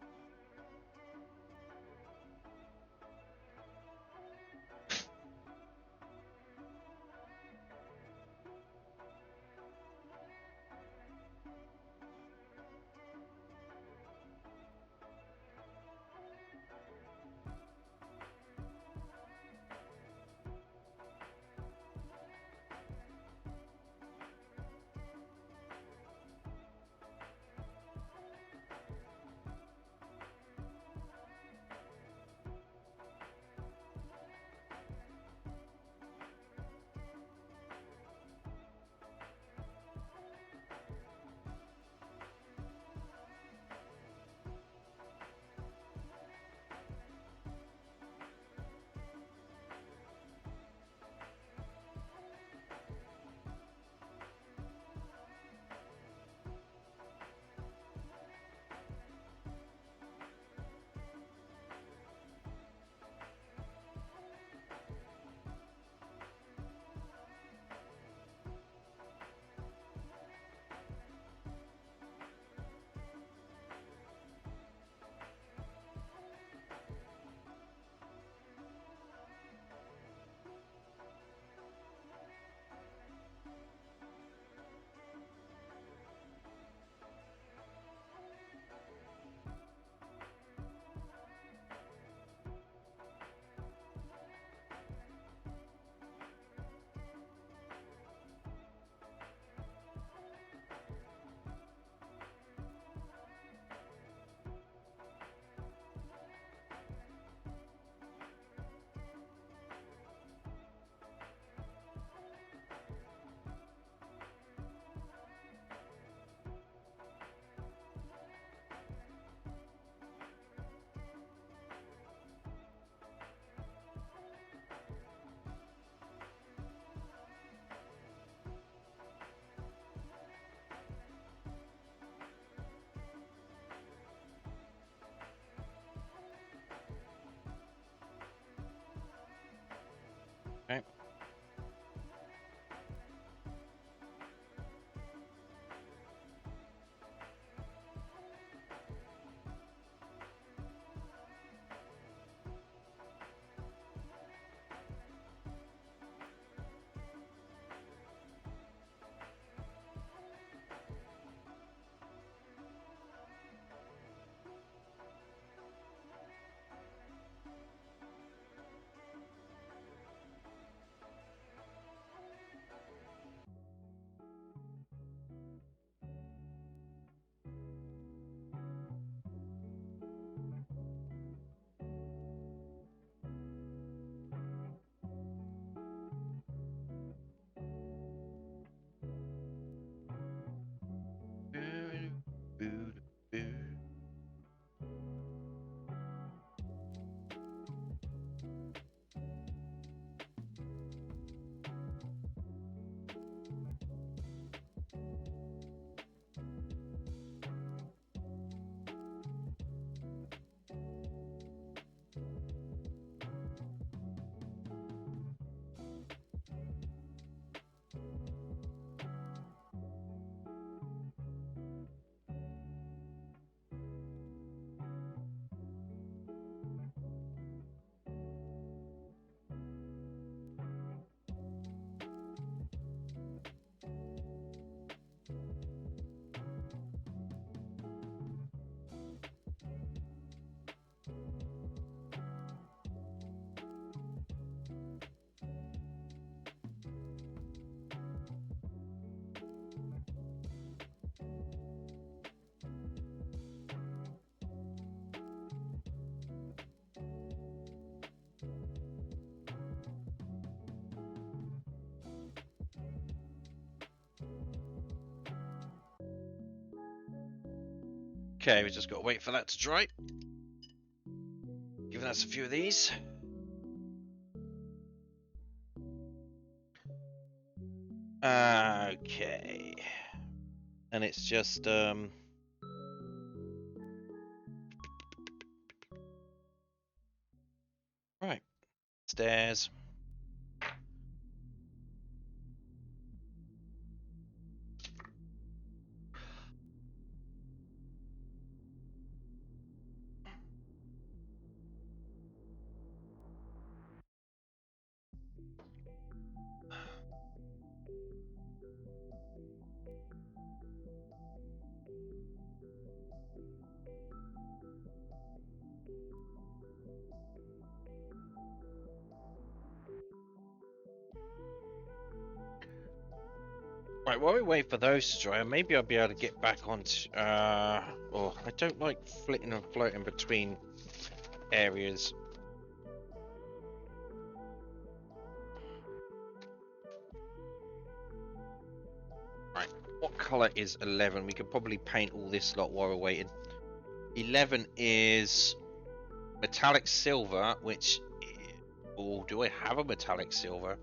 Okay, we just got to wait for that to dry. Giving us a few of these. Okay. And it's just right. Stairs. Right, while we wait for those to dry, maybe I'll be able to get back onto. Oh, I don't like flitting and floating between areas. Right, what colour is 11? We could probably paint all this lot while we're waiting. 11 is metallic silver, which. Oh, do I have a metallic silver?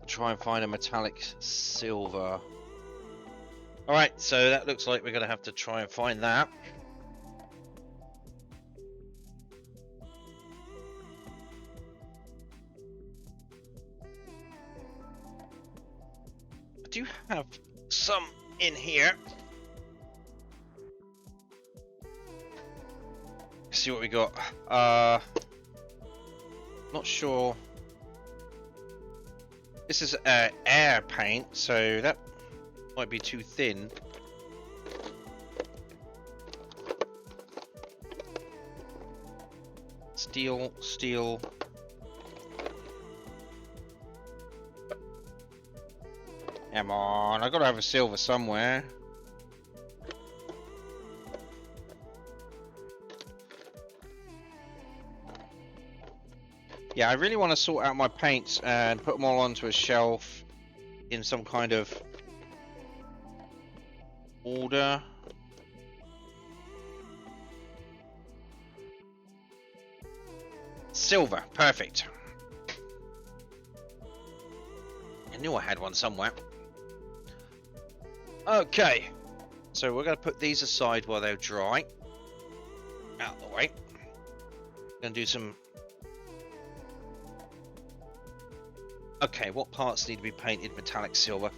Try and find a metallic silver. Alright, so that looks like we're going to have to try and find that. I do have some in here. Let's see what we got. Not sure. This is air paint, so that might be too thin. Steel, steel. Come on, I gotta have a silver somewhere. Yeah, I really want to sort out my paints and put them all onto a shelf in some kind of order. Silver, perfect. I knew I had one somewhere. Okay, so we're going to put these aside while they're dry. Out of the way. Going to do some... Okay, what parts need to be painted metallic silver?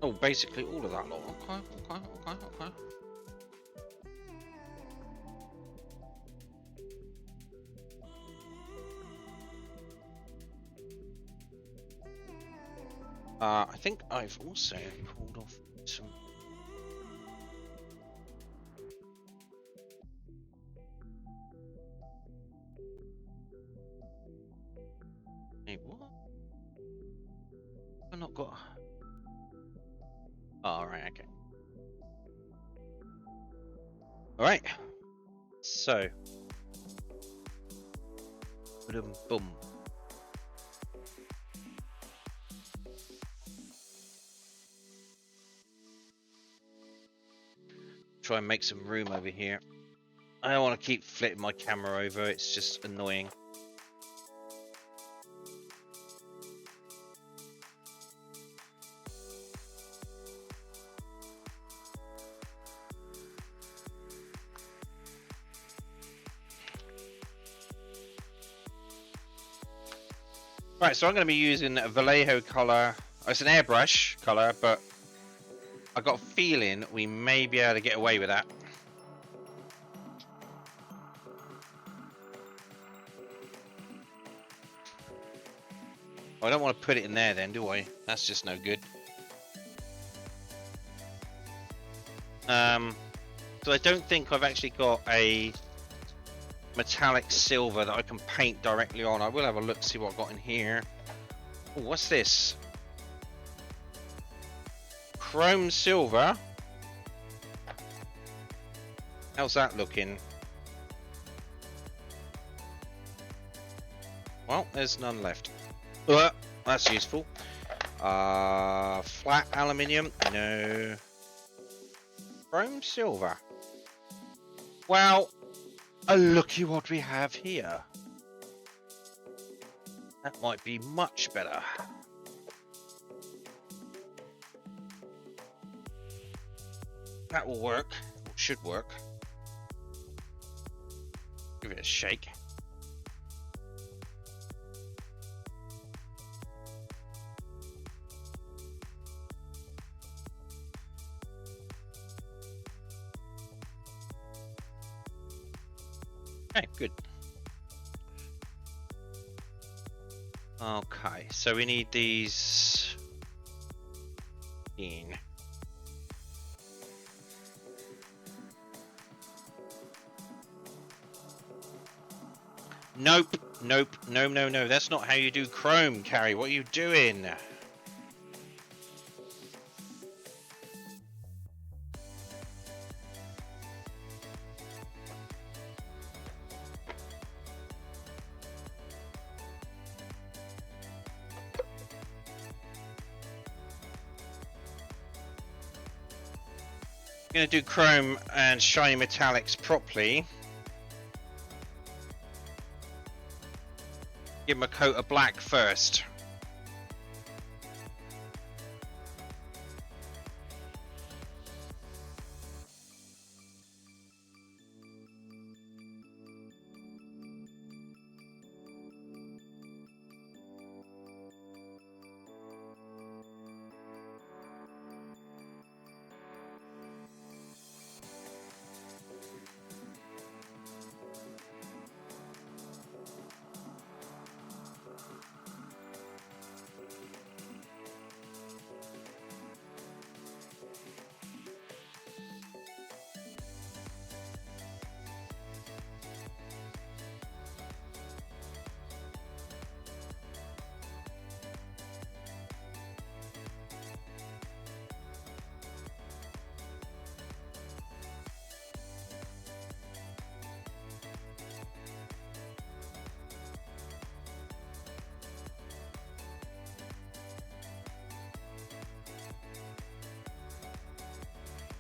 Oh, basically all of that lot. Okay. I think I've also pulled off some... Hey, what? I've not got... Oh, alright, okay. Alright. So. Boom, boom. Try and make some room over here. I don't want to keep flipping my camera over, it's just annoying. Right, so I'm going to be using a Vallejo colour. Oh, it's an airbrush colour, but I got a feeling we may be able to get away with that. I don't want to put it in there then, do I? That's just no good. So I don't think I've actually got a metallic silver that I can paint directly on. I will have a look, see what I've got in here. Ooh, what's this? Chrome silver. How's that looking? Well, there's none left. That's useful. Flat aluminium, no. Chrome silver. Well, looky what we have here. That might be much better. That will work. Or should work. Give it a shake. Okay, good. Okay, so we need these in. Nope, nope, no, no, no. That's not how you do chrome, Carrie. What are you doing? I'm going to do chrome and shiny metallics properly. Give them a coat of black first.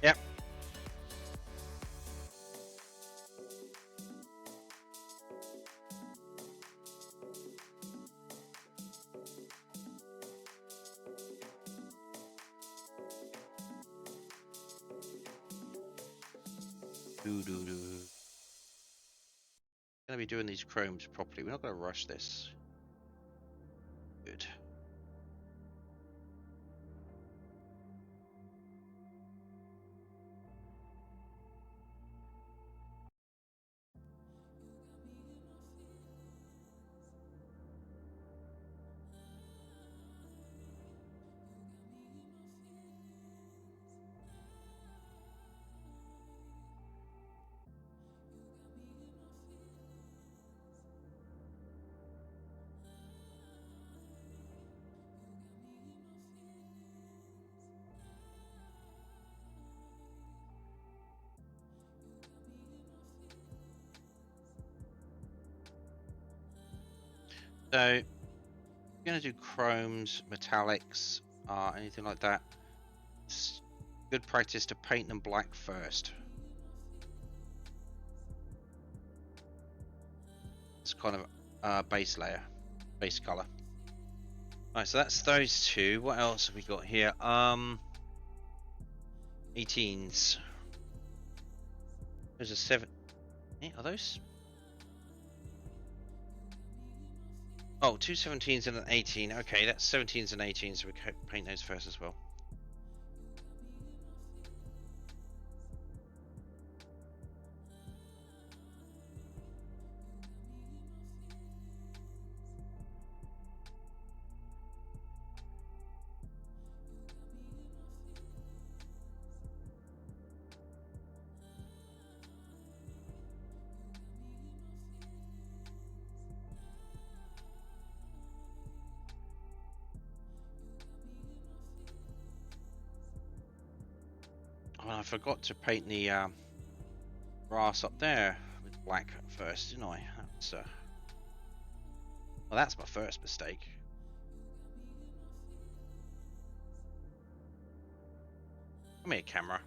Yep. Gonna be doing these chromes properly. We're not gonna rush this. Good. So, I'm gonna do chromes, metallics, anything like that. It's good practice to paint them black first. It's kind of base layer, base color. Alright, so that's those two. What else have we got here? 18s. Those are 7. Are those? Oh, two 17s and an 18. Okay, that's 17s and 18s, so we can paint those first as well. Oh, I forgot to paint the brass up there with black first, didn't I? That's well, that's my first mistake. Come here, camera.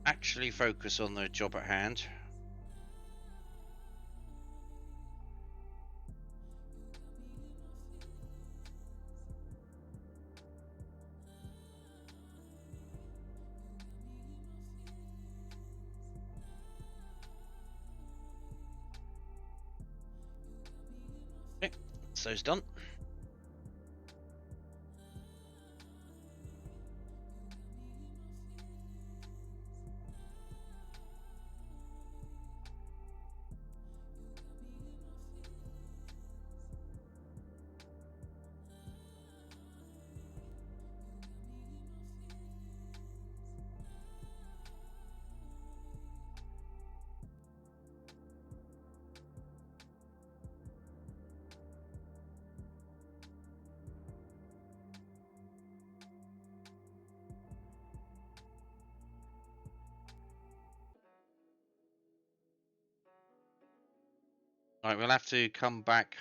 Actually focus on the job at hand. Okay, so's done. Alright, we'll have to come back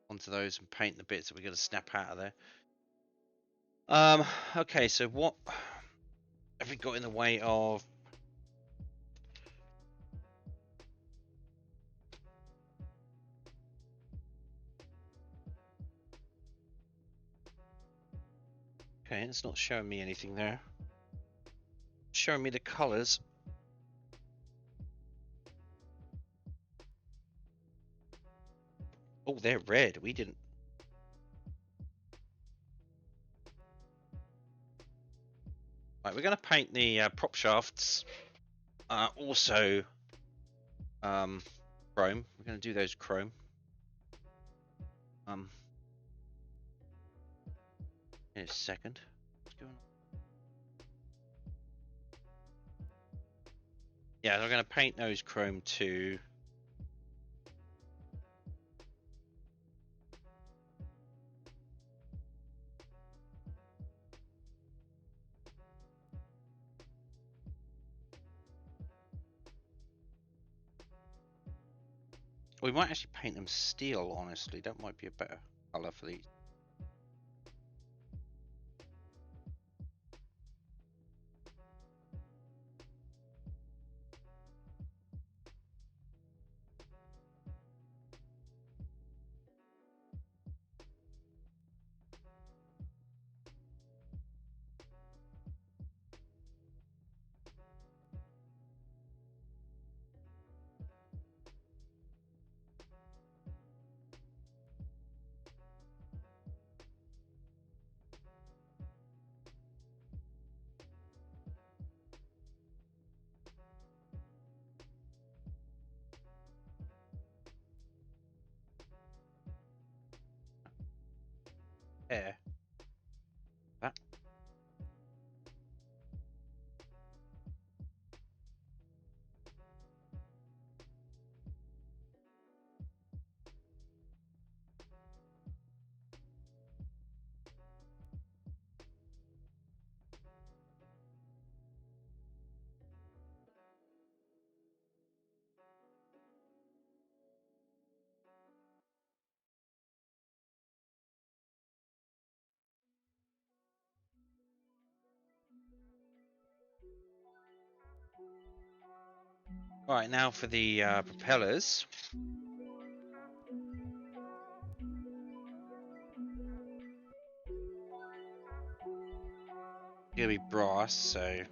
onto those and paint the bits that we're going to snap out of there. Okay, so what have we got in the way of? Okay, it's not showing me anything there. It's showing me the colours. Oh, they're red. We didn't. Right, we're going to paint the prop shafts. Also, chrome. We're going to do those chrome. In a second. What's going on? Yeah, we're going to paint those chrome too. We might actually paint them steel, honestly. That might be a better colour for these. There. That. Right, now for the propellers. Gonna be brass, so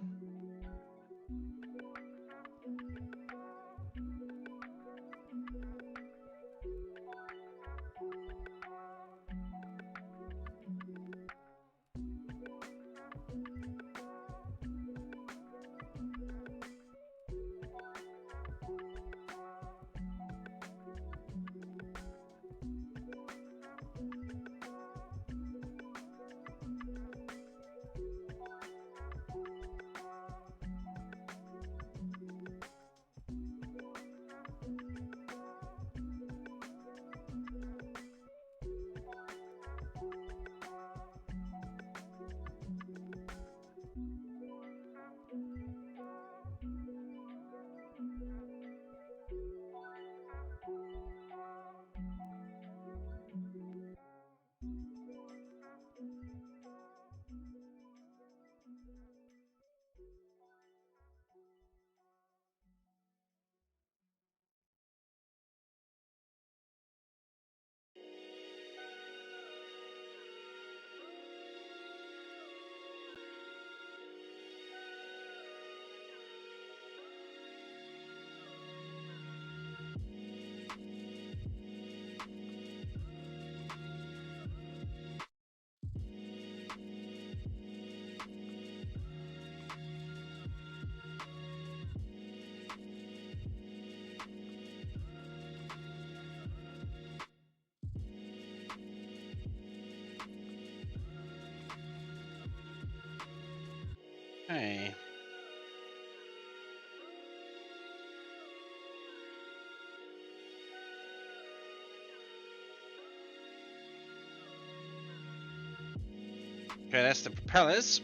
Okay, that's the propellers.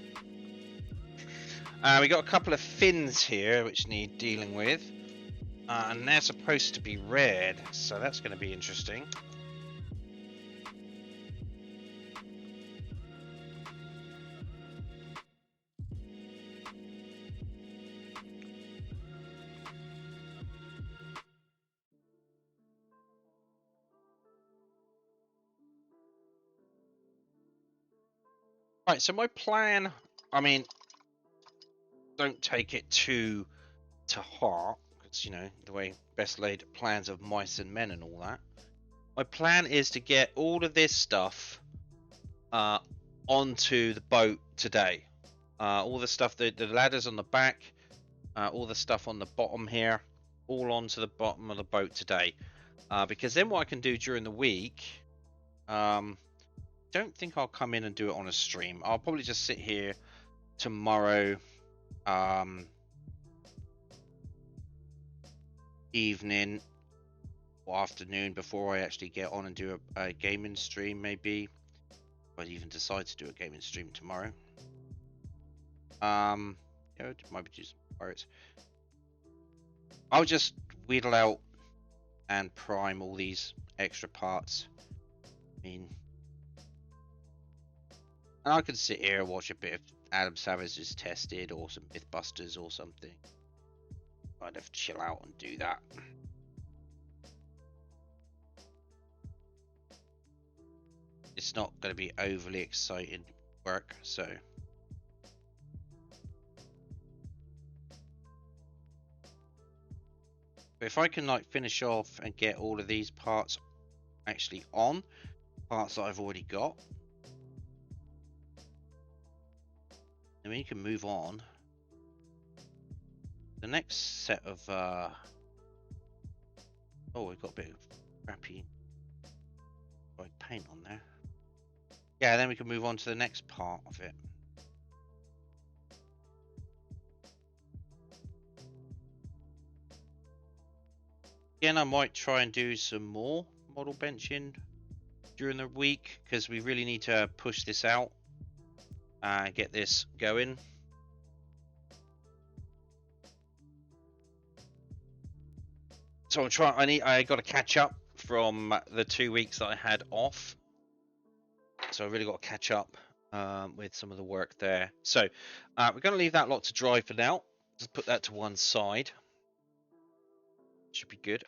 We got a couple of fins here which need dealing with. And they're supposed to be red, so that's going to be interesting. Right, so my plan, I mean, don't take it too to heart, because, you know, the way best laid plans of mice and men and all that. My plan is to get all of this stuff onto the boat today. All the stuff, the ladders on the back, all the stuff on the bottom here, all onto the bottom of the boat today. Because then what I can do during the week, don't think I'll come in and do it on a stream. I'll probably just sit here tomorrow evening or afternoon before I actually get on and do a gaming stream, maybe. If I even decide to do a gaming stream tomorrow. Yeah, might be just pirates. I'll just wheedle out and prime all these extra parts. I mean, and I could sit here and watch a bit of Adam Savage's Tested or some Mythbusters or something. Kind of chill out and do that. It's not going to be overly exciting work, so. But if I can like finish off and get all of these parts actually on, parts that I've already got, then we can move on. The next set of oh, we've got a bit of crappy white paint on there. Yeah, then we can move on to the next part of it. Again, I might try and do some more model benching during the week, because we really need to push this out and get this going. So I'm trying. I got to catch up from the 2 weeks that I had off. So I really got to catch up with some of the work there. So we're going to leave that lot to dry for now. Just put that to one side. Should be good.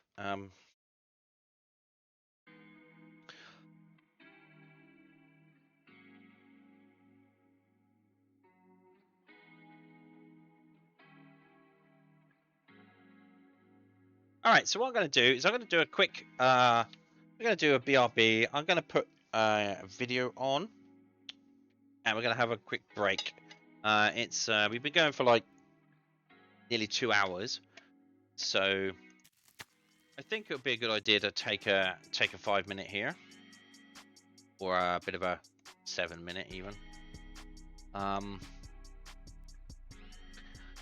All right, so what I'm going to do is I'm going to do a quick, I'm going to do a BRB. I'm going to put a video on, and we're going to have a quick break. We've been going for like nearly 2 hours, so I think it would be a good idea to take a 5 minute here, or a bit of a 7 minute even.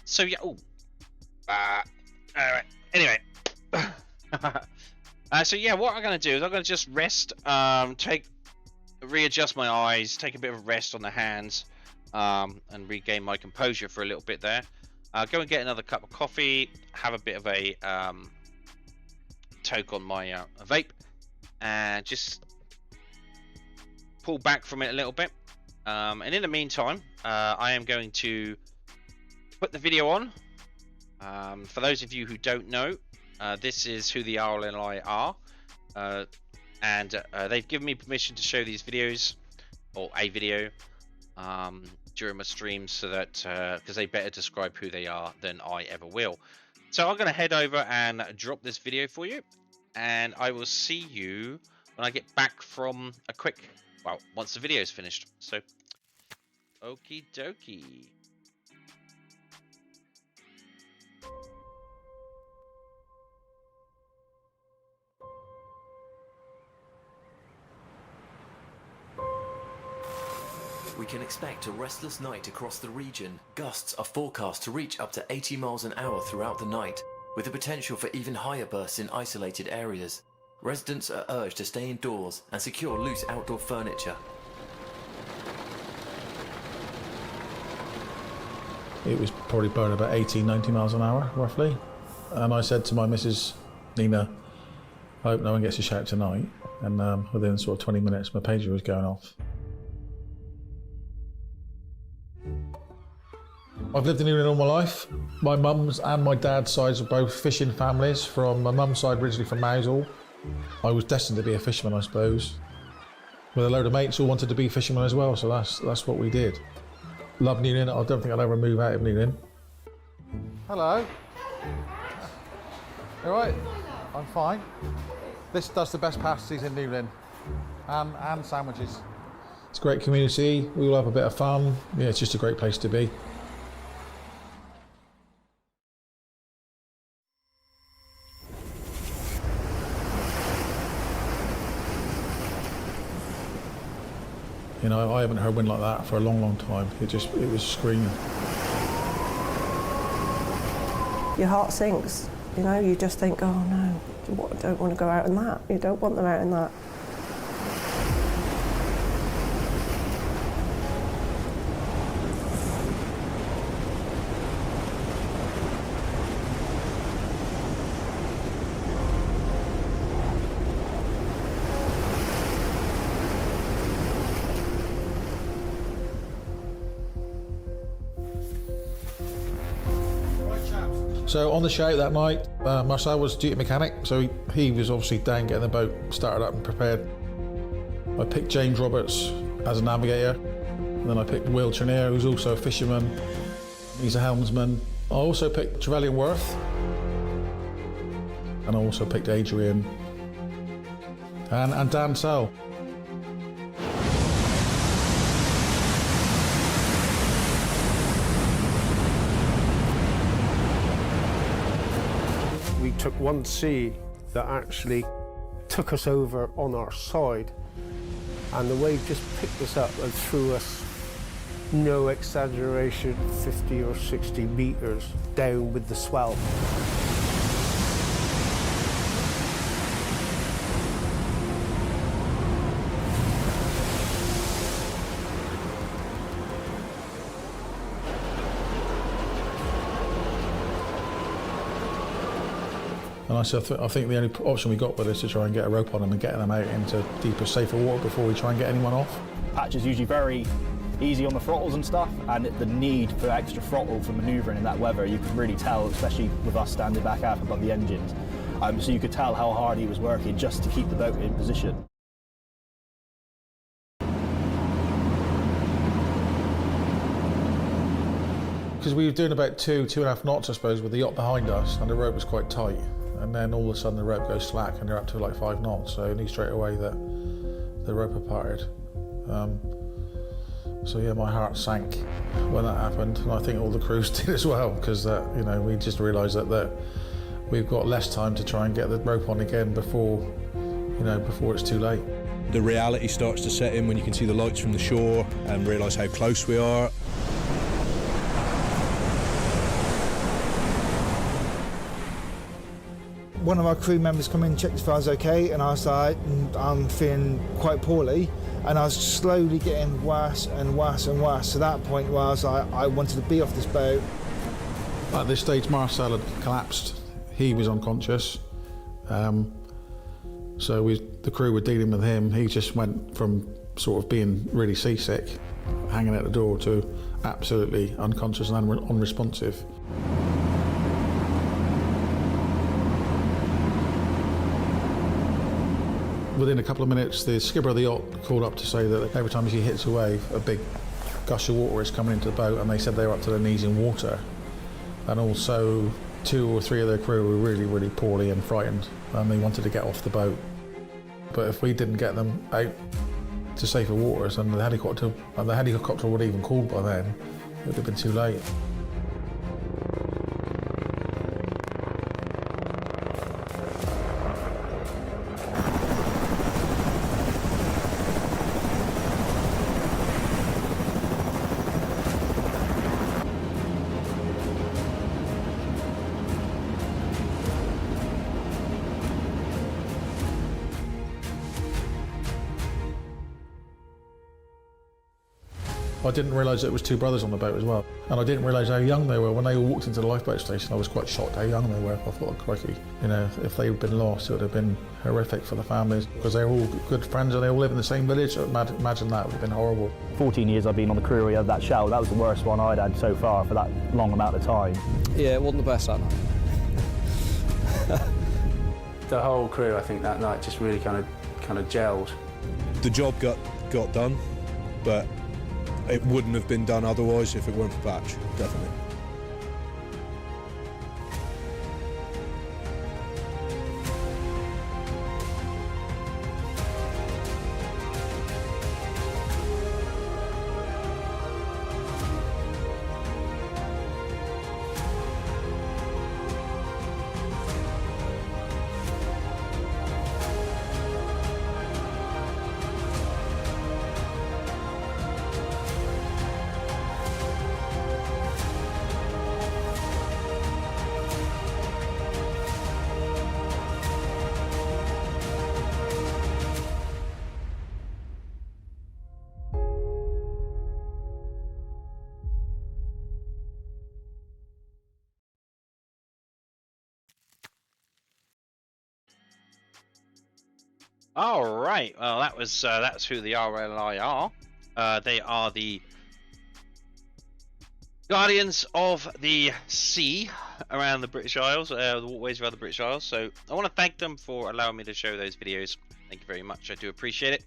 So yeah. Oh. All right. Anyway. So yeah, what I'm going to do is I'm going to just rest, readjust my eyes, take a bit of a rest on the hands, and regain my composure for a little bit there. Go and get another cup of coffee, have a bit of a toke on my vape, and just pull back from it a little bit. And in the meantime, I am going to put the video on. For those of you who don't know, this is who the RNLI are, and they've given me permission to show these videos, or a video, during my streams, so that because they better describe who they are than I ever will. So I'm going to head over and drop this video for you, and I will see you when I get back from a quick, well, once the video is finished. So, okie dokie. We can expect a restless night across the region. Gusts are forecast to reach up to 80 miles an hour throughout the night, with the potential for even higher bursts in isolated areas. Residents are urged to stay indoors and secure loose outdoor furniture. it was probably burning about 80, 90 miles an hour, roughly. And I said to my missus, Nina, I hope no one gets a shout tonight. And within sort of 20 minutes, my pager was going off. I've lived in Newlyn all my life. My mum's and my dad's sides are both fishing families. From my mum's side, originally from Mousehole. I was destined to be a fisherman, I suppose. With a load of mates who wanted to be fishermen as well, so that's what we did. Love Newlyn. I don't think I'll ever move out of Newlyn. Hello. All right? I'm fine. This does the best pasties in Newlyn. And sandwiches. It's a great community. We all have a bit of fun. Yeah, it's just a great place to be. You know, I haven't heard wind like that for a long, long time. It was screaming. Your heart sinks, you know, you just think, oh no, I don't want to go out in that. You don't want them out in that. So on the shout that night, Marcel was duty mechanic, so he was obviously down getting the boat started up and prepared. I picked James Roberts as a navigator, and then I picked Will Trenier, who's also a fisherman. He's a helmsman. I also picked Trevelyan Worth, and I also picked Adrian and Dan Sell. We took one sea that actually took us over on our side, and the wave just picked us up and threw us, no exaggeration, 50 or 60 metres down with the swell. And I said, I think the only option we got with is to try and get a rope on them and get them out into deeper, safer water before we try and get anyone off. Patch is usually very easy on the throttles and stuff, and the need for extra throttle for manoeuvring in that weather, you could really tell, especially with us standing back half above the engines. So you could tell how hard he was working just to keep the boat in position. Because we were doing about 2.5 knots, I suppose, with the yacht behind us, and the rope was quite tight. And then all of a sudden the rope goes slack and they're up to like 5 knots, so I knew straight away that the rope had parted. So yeah, my heart sank when that happened, and I think all the crews did as well, because you know, we just realised that we've got less time to try and get the rope on again before, you know, before it's too late. The reality starts to set in when you can see the lights from the shore and realise how close we are. One of our crew members come in, checked if I was okay, and I was like, I'm feeling quite poorly, and I was slowly getting worse and worse and worse to that point where I was like, I wanted to be off this boat. At this stage, Marcel had collapsed. He was unconscious. So the crew were dealing with him. He just went from sort of being really seasick, hanging out the door, to absolutely unconscious and unresponsive. Within a couple of minutes, the skipper of the yacht called up to say that every time he hits a wave, a big gush of water is coming into the boat, and they said they were up to their knees in water. And also 2 or 3 of their crew were really, really poorly and frightened, and they wanted to get off the boat. But if we didn't get them out to safer waters, and the helicopter would have even called by then, it would have been too late. I didn't realise it was two brothers on the boat as well. And I didn't realise how young they were. When they all walked into the lifeboat station, I was quite shocked how young they were. I thought, crikey, you know, if they'd been lost, it would have been horrific for the families, because they're all good friends and they all live in the same village. So imagine that would have been horrible. 14 years I've been on the crew. We had that shower. That was the worst one I'd had so far for that long amount of time. Yeah, it wasn't the best that night. The whole crew, I think, that night just really kind of gelled. The job got done, but it wouldn't have been done otherwise if it weren't for Batch, definitely. All right. Well, that's who the RNLI are. They are the guardians of the sea around the British Isles, the waterways around the British Isles. So I want to thank them for allowing me to show those videos. Thank you very much. I do appreciate it.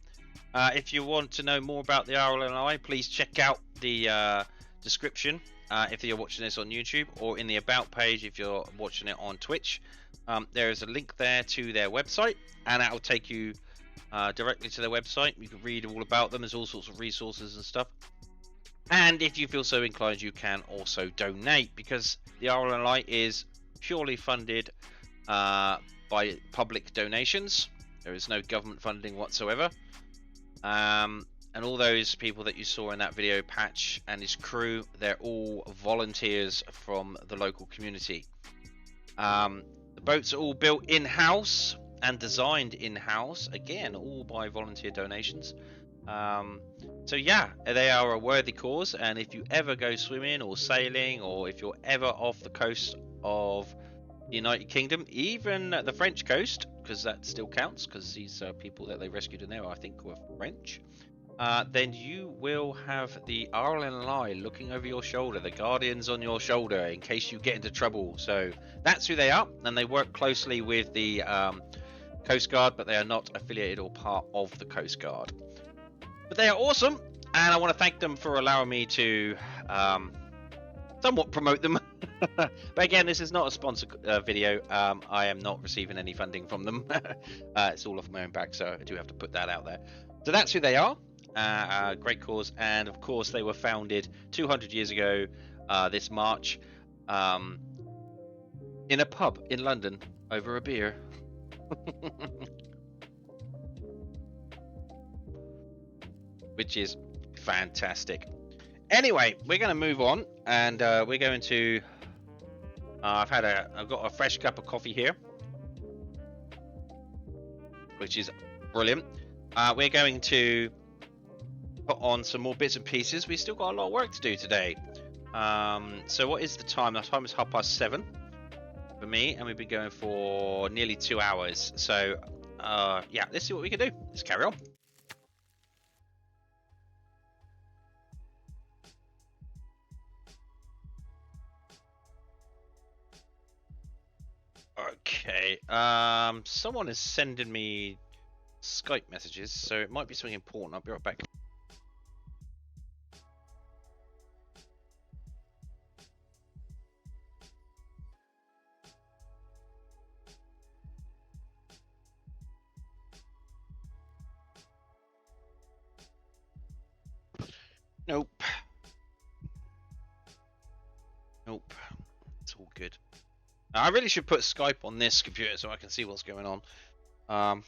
If you want to know more about the RNLI, please check out the description if you're watching this on YouTube, or in the About page if you're watching it on Twitch. There is a link there to their website, and that will take you directly to their website. You can read all about them. There's all sorts of resources and stuff. And if you feel so inclined, you can also donate, because the RNLI is purely funded by public donations. There is no government funding whatsoever. And all those people that you saw in that video, Patch and his crew, they're all volunteers from the local community. The boats are all built in-house and designed in-house, again, all by volunteer donations. So yeah, they are a worthy cause, and if you ever go swimming or sailing, or if you're ever off the coast of the United Kingdom, even the French coast, because that still counts, because these people that they rescued in there, I think, were French, then you will have the RNLI looking over your shoulder, the guardians on your shoulder, in case you get into trouble. So that's who they are, and they work closely with the Coast Guard, but they are not affiliated or part of the Coast Guard. But they are awesome, and I want to thank them for allowing me to somewhat promote them. But again, this is not a sponsored video. I am not receiving any funding from them. It's all off my own back, so I do have to put that out there. So that's who they are. Great cause, and of course they were founded 200 years ago this March in a pub in London over a beer. Which is fantastic. Anyway, we're going to move on, and we're going to I've got a fresh cup of coffee here, which is brilliant. We're going to put on some more bits and pieces. We still got a lot of work to do today. So what is the time? The time is 7:30 for me, and we've been going for nearly 2 hours. So yeah, let's see what we can do. Let's carry on. Okay, someone is sending me Skype messages, so it might be something important. I'll be right back. Nope. Nope. It's all good. I really should put Skype on this computer so I can see what's going on.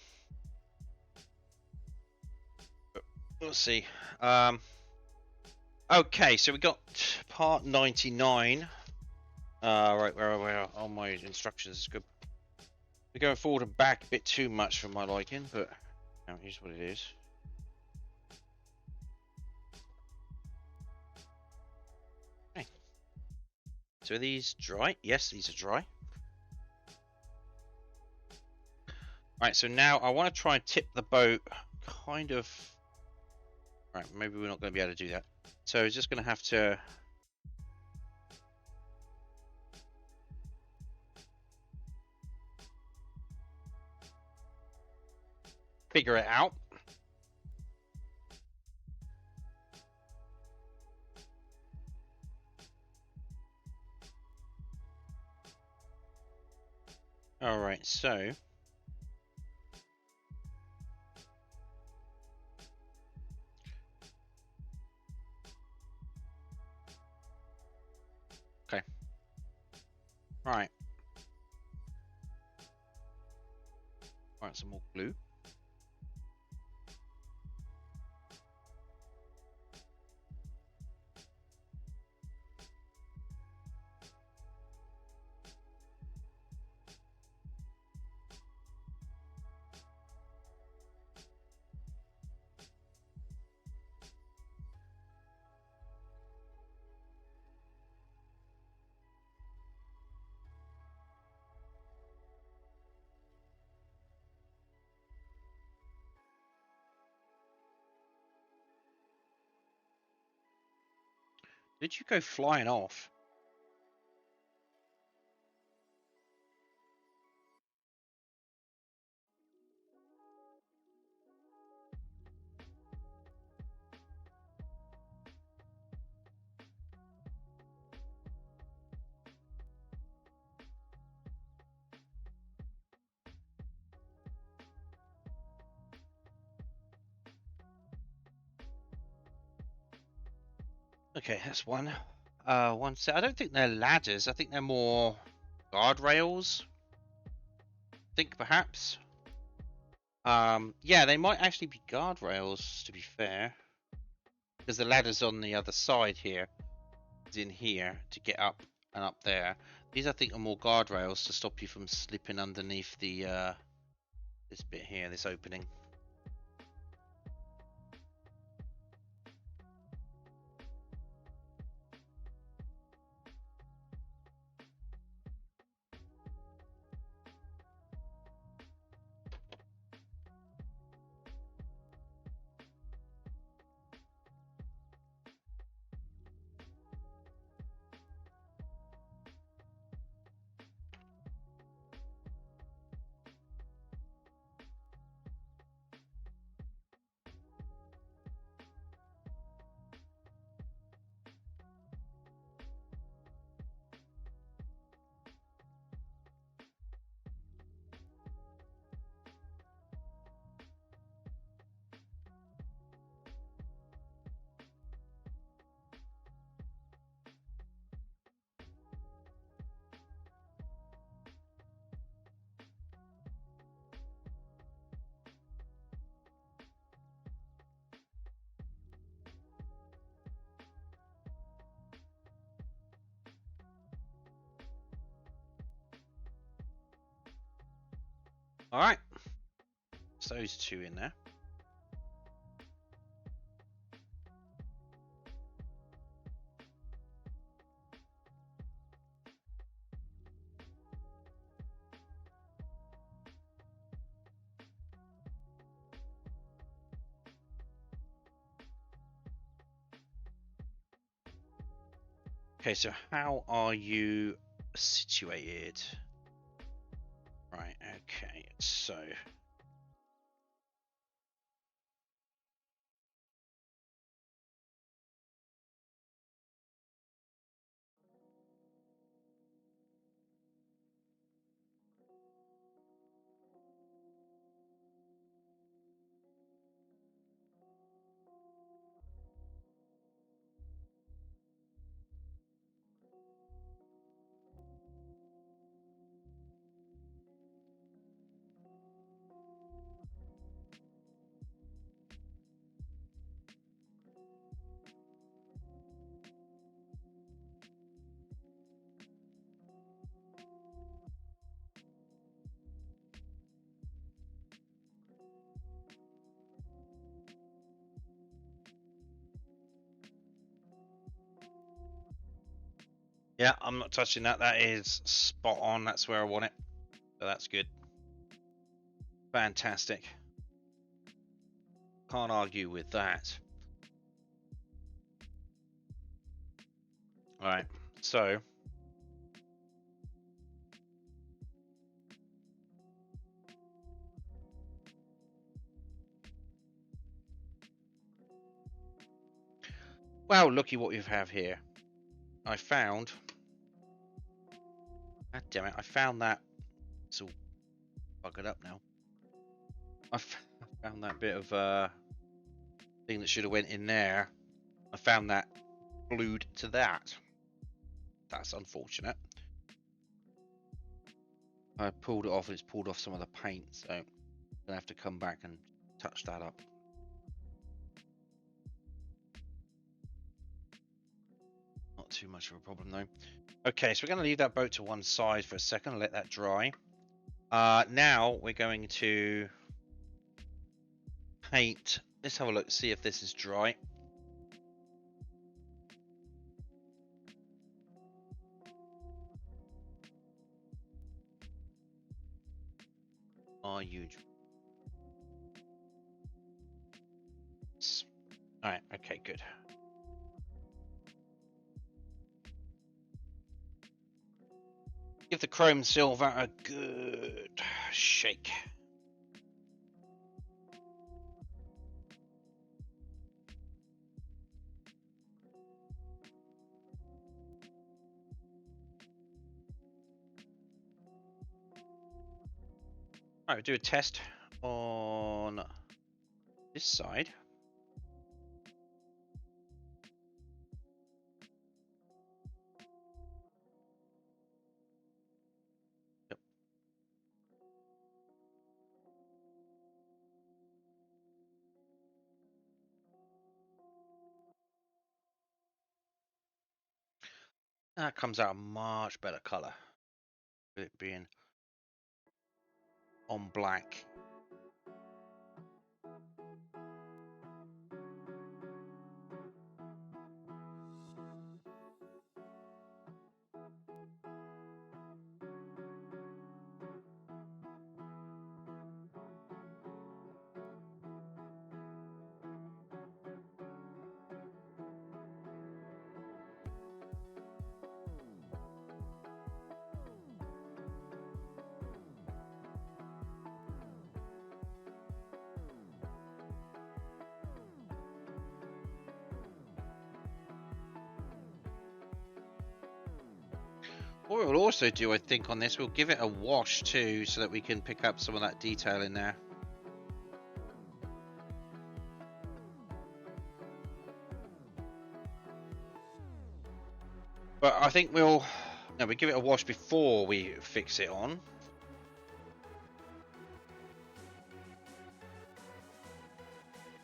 We'll see. Okay, so we got part 99. Right, where on my instructions is good. We're going forward and back a bit too much for my liking, but here's what it is. So are these dry? Yes, these are dry. Right, so now I want to try and tip the boat kind of... Right, maybe we're not going to be able to do that. So it's just going to have to... figure it out. Alright, so... Okay. Right. Right, some more glue. Did you go flying off? Okay, that's one. One set. I don't think they're ladders. I think they're more guardrails. Think perhaps. Yeah, they might actually be guardrails, to be fair, because the ladder's on the other side here. It's in here to get up and up there. These I think are more guardrails to stop you from slipping underneath the this bit here, this opening. All right, so those two in there. Okay, so how are you situated? Right, okay, so... Yeah, I'm not touching that. That is spot on. That's where I want it. So that's good. Fantastic. Can't argue with that. All right, so wow, looky what you have here. I found. God damn it! I found that. It's all buggered up now. I found that bit of thing that should have went in there. I found that glued to that. That's unfortunate. I pulled it off and it's pulled off some of the paint, so I'm gonna have to come back and touch that up. Not too much of a problem though. Okay, so we're gonna leave that boat to one side for a second and let that dry. Now we're going to paint. Let's have a look, see if this is dry. Are you? Alright, okay, good. Give the chrome silver a good shake. Alright, we'll do a test on this side. Yep. That comes out a much better color. It being on black. What we'll also do, I think, on this, we'll give it a wash too, so that we can pick up some of that detail in there. But I think we'll give it a wash before we fix it on.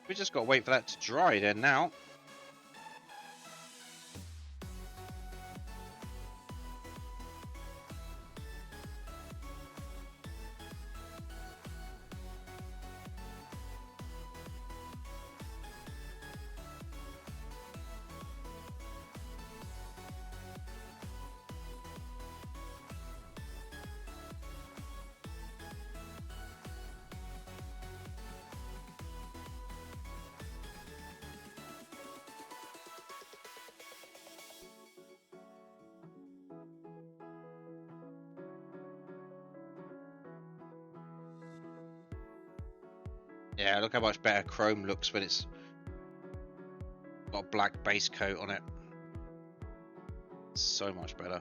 We just got to wait for that to dry then now. Yeah, look how much better chrome looks when it's got a black base coat on it. So much better.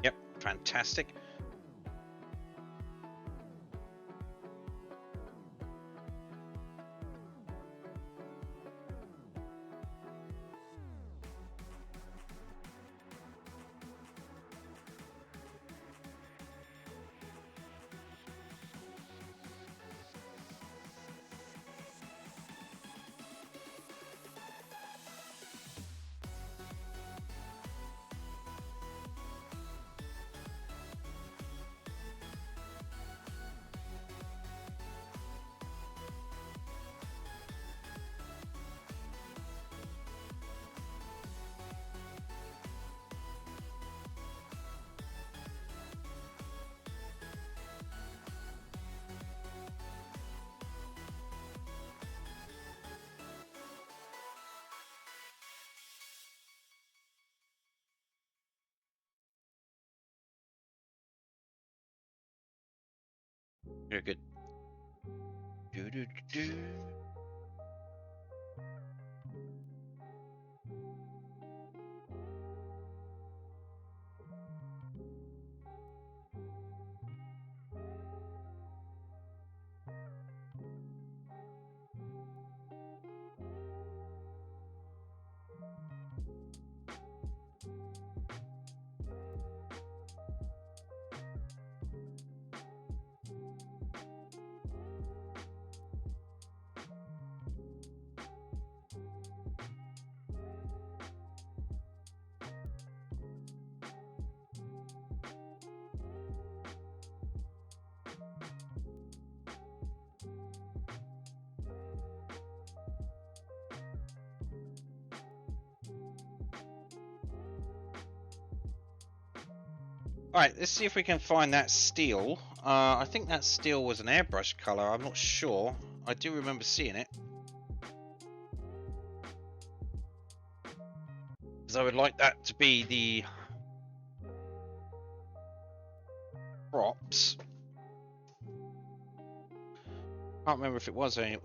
Yep, fantastic. Very good. Do, do, do, do. Alright, let's see if we can find that steel. I think that steel was an airbrush colour, I'm not sure. I do remember seeing it. Because I would like that to be the props. Can't remember if it was a...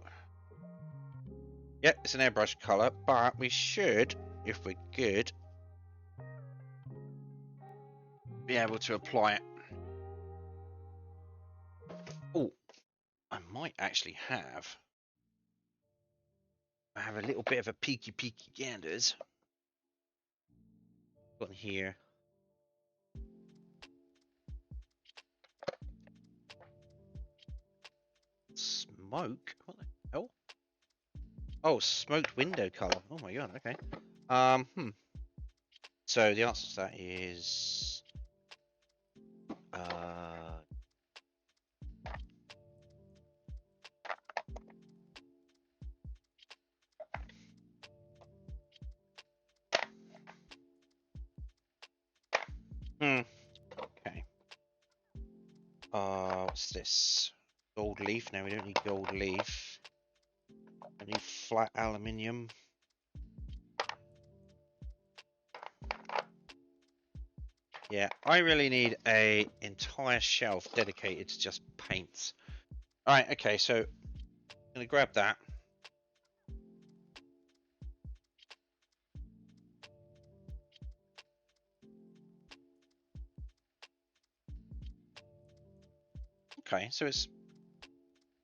Yep, it's an airbrush colour, but we should, if we're good, be able to apply it. Oh, I might actually have. I have a little bit of a peeky ganders. Got here. Smoke? What the hell? Oh, smoked window color. Oh my god, okay. So the answer to that is okay. What's this? Gold leaf. No, we don't need gold leaf. I need flat aluminium. Yeah, I really need a entire shelf dedicated to just paints. Alright, okay, so I'm gonna grab that. Okay, so it's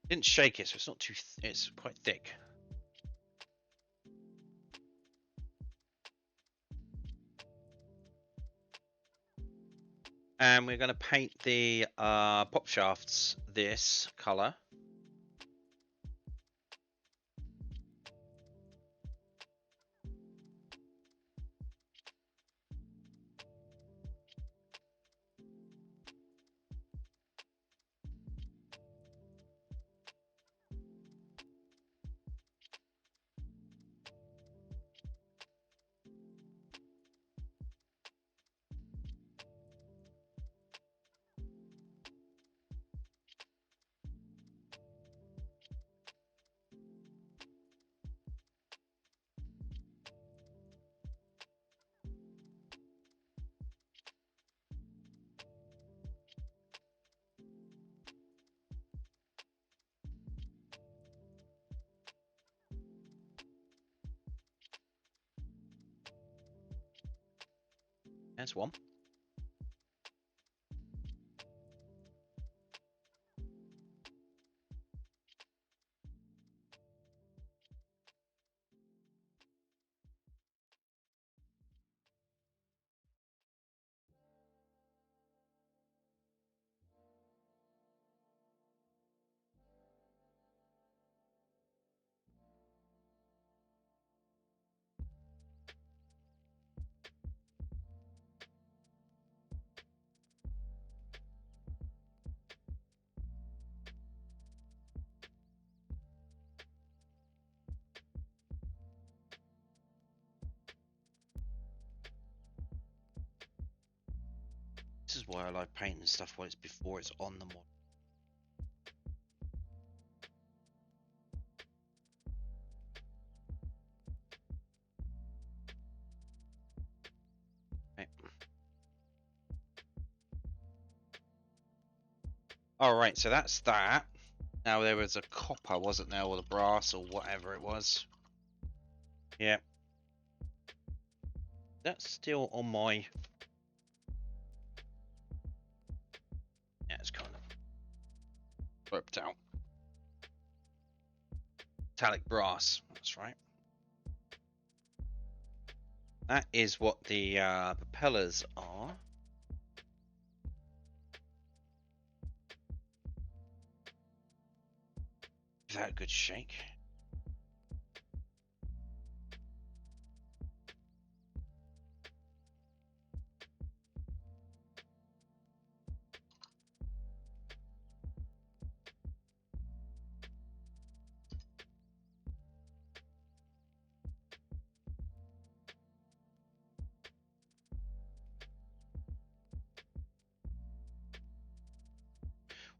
didn't shake it, so it's not too it's quite thick. And we're going to paint the pop shafts this color. There's one. This is why I like painting stuff while it's before it's on the model. Alright, so that's that. Now there was a copper, wasn't there? Or the brass or whatever it was. Yeah. That's still on my... Yeah, it's kind of ripped out. Metallic brass, that's right. That is what the propellers are. Give that a good shake.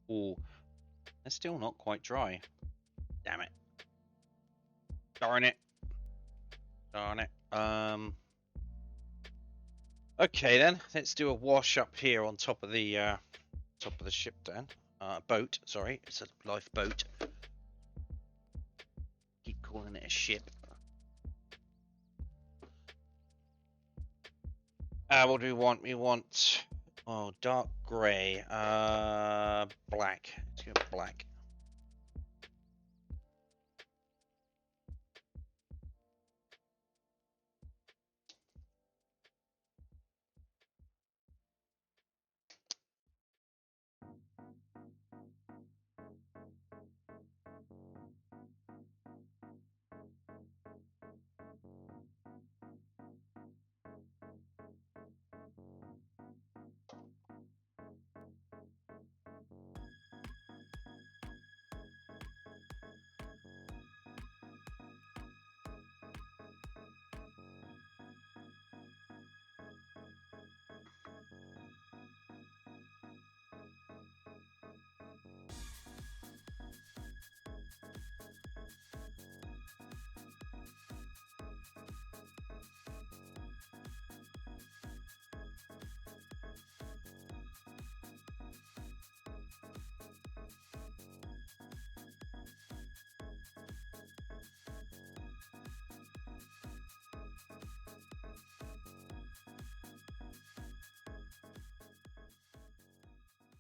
Oh, they're still not quite dry. Damn it. Darn it. Darn it. Okay then, let's do a wash up here on top of the ship then. Boat, sorry, it's a lifeboat. Keep calling it a ship. What do we want? We want dark grey. Black. Let's go black.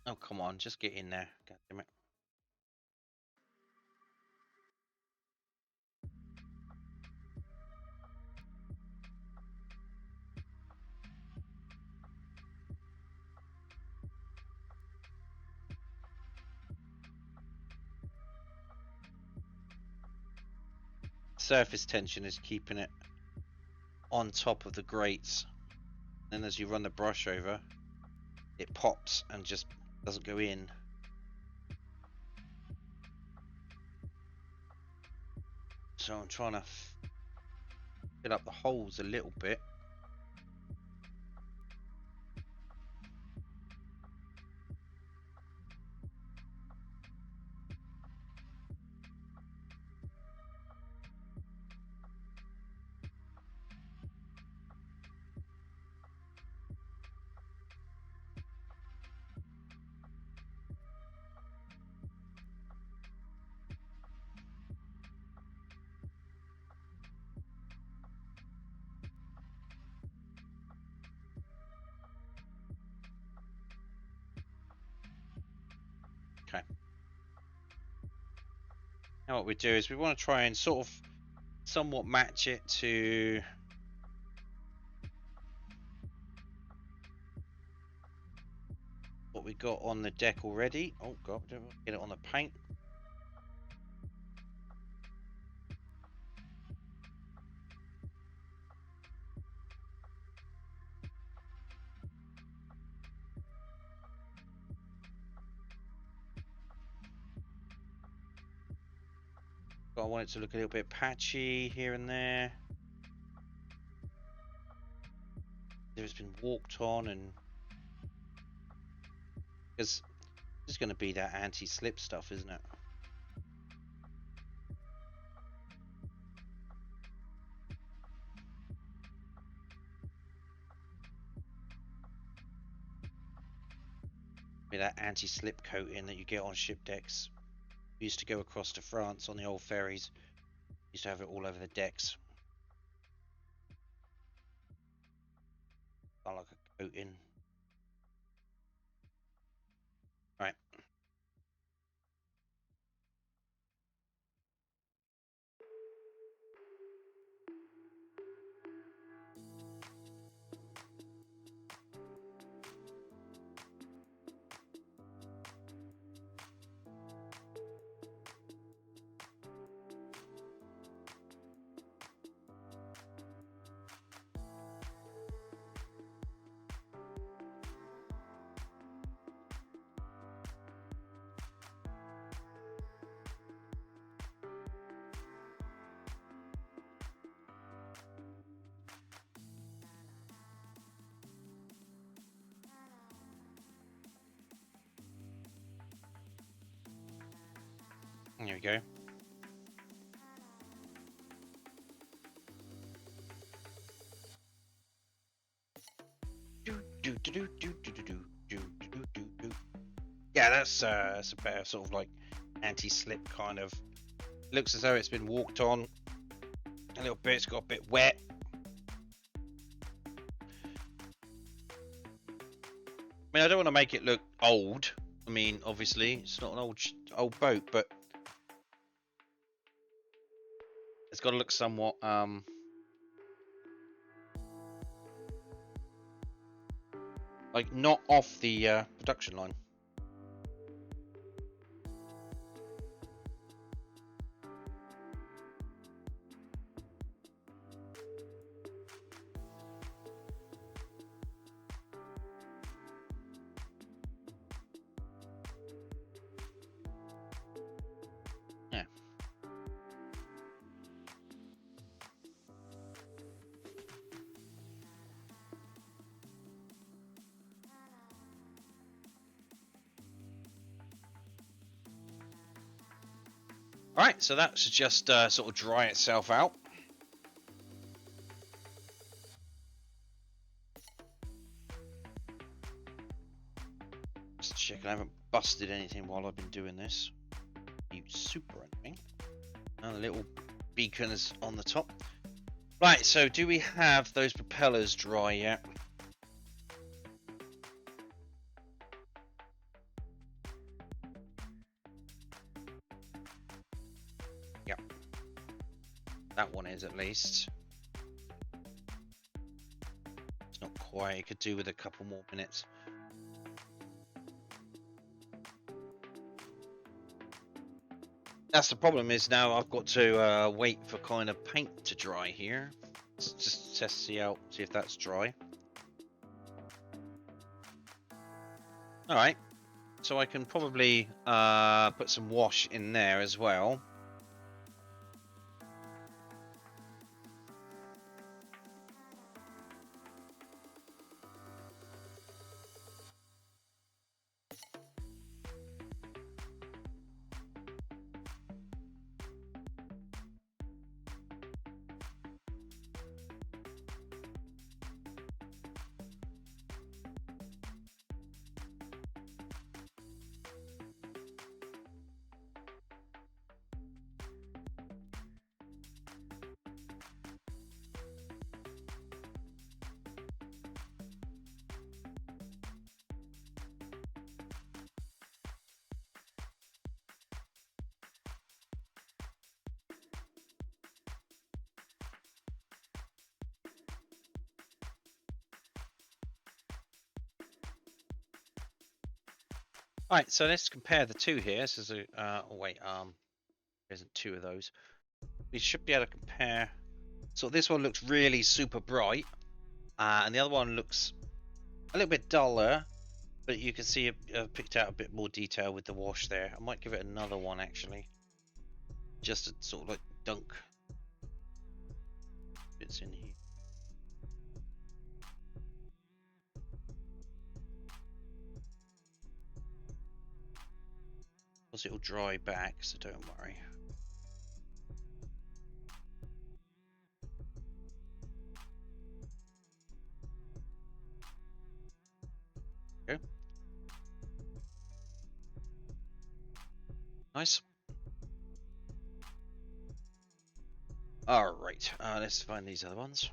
Oh, come on, just get in there. God damn it. Surface tension is keeping it on top of the grates. Then as you run the brush over, it pops and just doesn't go in. So I'm trying to fill up the holes a little bit. Okay. Now what we do is we want to try and sort of somewhat match it to what we got on the deck already. Oh god, don't get it on the paint. I want it to look a little bit patchy here and there. It's been walked on, and because it's going to be that anti-slip stuff, isn't it? With that anti-slip coating that you get on ship decks. We used to go across to France on the old ferries. Used to have it all over the decks. I like a coating. Right. There we go. Yeah, that's a better sort of like anti-slip kind of. Looks as though it's been walked on a little bit. It's got a bit wet. I mean, I don't want to make it look old. I mean, obviously, it's not an old boat, but it's got to look somewhat like not off the production line. Yeah. Alright, so that should just sort of dry itself out. Just checking I haven't busted anything while I've been doing this. You super anything. And the little beacons on the top. Right, so do we have those propellers dry yet? Yep. That one is at least. It's not quite, it could do with a couple more minutes. That's the problem is now I've got to wait for kind of paint to dry here. Let's just test see if that's dry. Alright, so I can probably put some wash in there as well. Alright, so let's compare the two here. This is a oh wait, there isn't two of those. We should be able to compare. So this one looks really super bright, and the other one looks a little bit duller, but you can see I've picked out a bit more detail with the wash there. I might give it another one actually, just to sort of like dunk bits in here. Plus it'll dry back, so don't worry. Okay. Nice. Alright, let's find these other ones.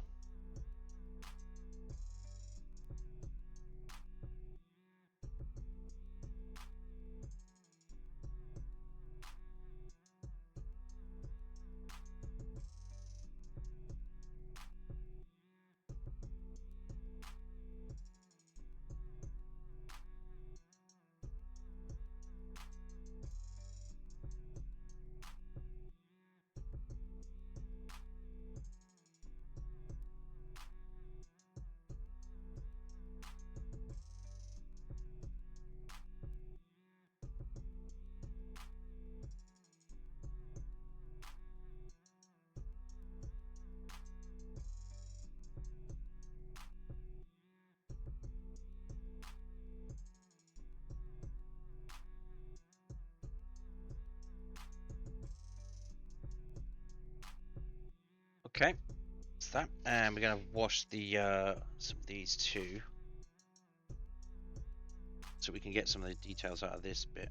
Okay, that's that, and we're gonna wash the some of these too, so we can get some of the details out of this bit.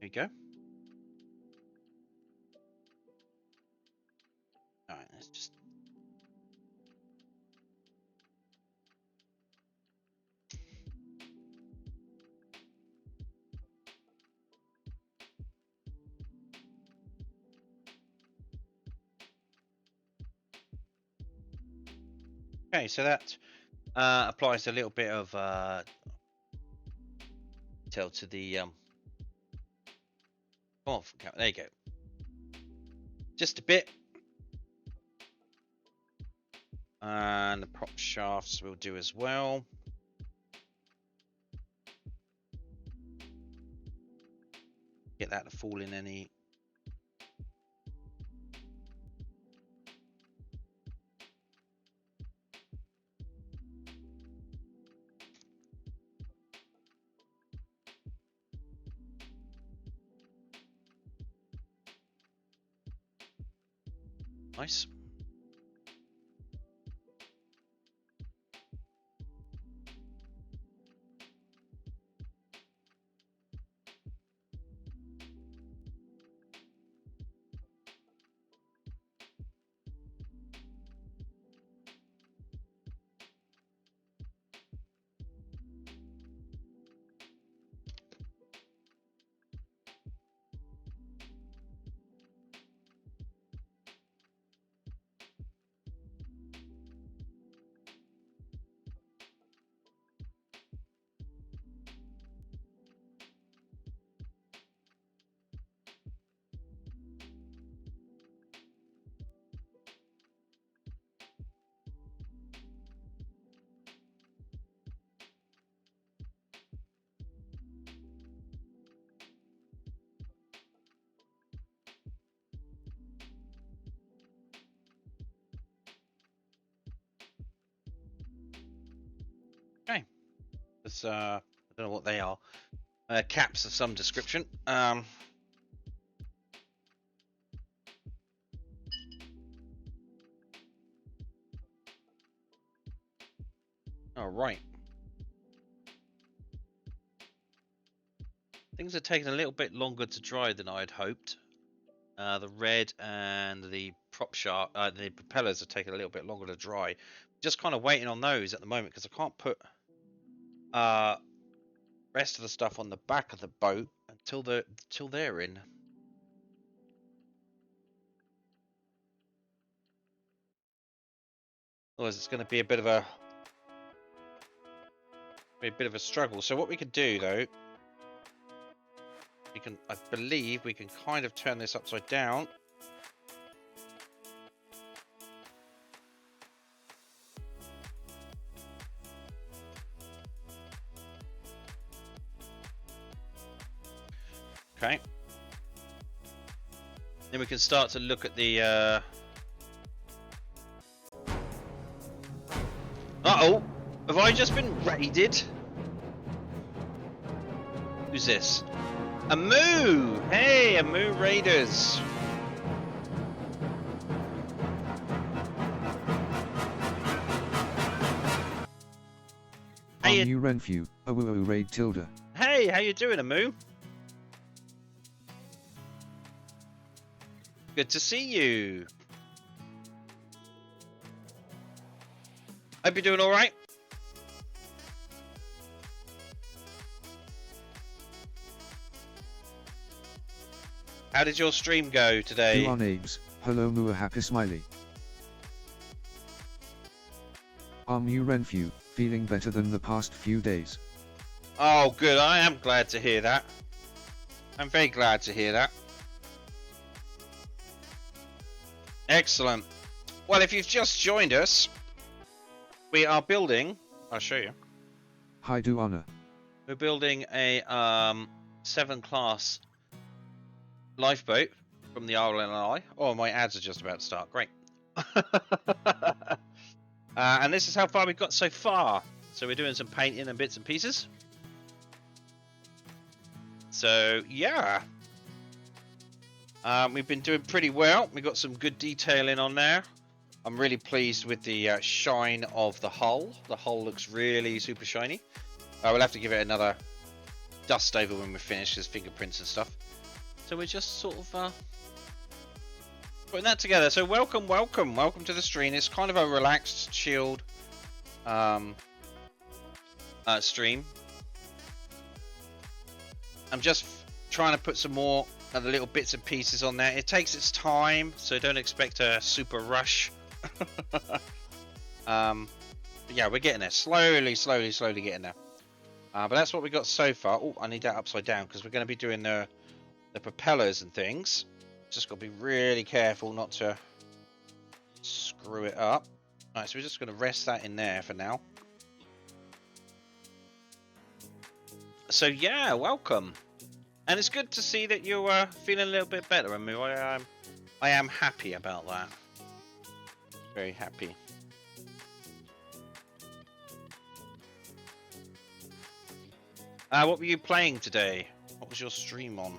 There you go. Alright, let's just... Okay, so that applies a little bit of detail to the oh, there you go. Just a bit. And the prop shafts will do as well. Get that to fall in any. Nice. Okay. It's I don't know what they are. Caps of some description. All right. Things are taking a little bit longer to dry than I'd hoped. The red and the prop shaft, the propellers are taking a little bit longer to dry. Just kind of waiting on those at the moment because I can't put rest of the stuff on the back of the boat until they're in. Otherwise, it's going to be a bit of a struggle. So what we could do though, I believe we can kind of turn this upside down. Okay. Then we can start to look at the. Uh-oh! Have I just been raided? Who's this? A Moo! Hey, a Moo Raiders! Hey, new Renfew, a woo raid tilde. Hey, how you doing, Amu? Good to see you. Hope you're doing all right. How did your stream go today? Who are names? Hello Mua happy smiley. New Renfew, feeling better than the past few days. Oh, good. I am glad to hear that. I'm very glad to hear that. Excellent. Well, if you've just joined us, we are building. I'll show you. Hi, do honor. We're building a Severn Class lifeboat from the RNLI. Oh, my ads are just about to start. Great. And this is how far we've got so far. So we're doing some painting and bits and pieces. So yeah, we've been doing pretty well. We've got some good detailing on there. I'm really pleased with the shine of the hull. The hull looks really super shiny. We'll have to give it another dust over when we're finished, as fingerprints and stuff. So we're just sort of putting that together. So welcome to the stream. It's kind of a relaxed, chilled stream. I'm just trying to put some more of the little bits and pieces on there. It takes its time, so don't expect a super rush. But yeah, we're getting there. Slowly getting there. But that's what we got so far. Oh, I need that upside down because we're going to be doing the propellers and things. Just got to be really careful not to screw it up. Alright, so we're just going to rest that in there for now. So yeah, welcome. And it's good to see that you're feeling a little bit better, Amu. I am happy about that. Very happy. What were you playing today? What was your stream on?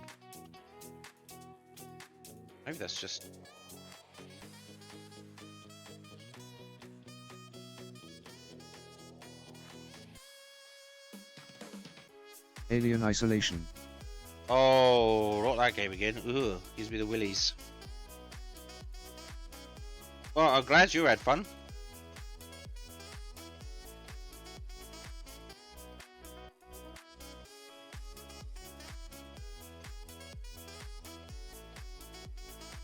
Maybe that's just... Alien Isolation. Oh, not that game again. Ugh, gives me the willies. Well, I'm glad you had fun.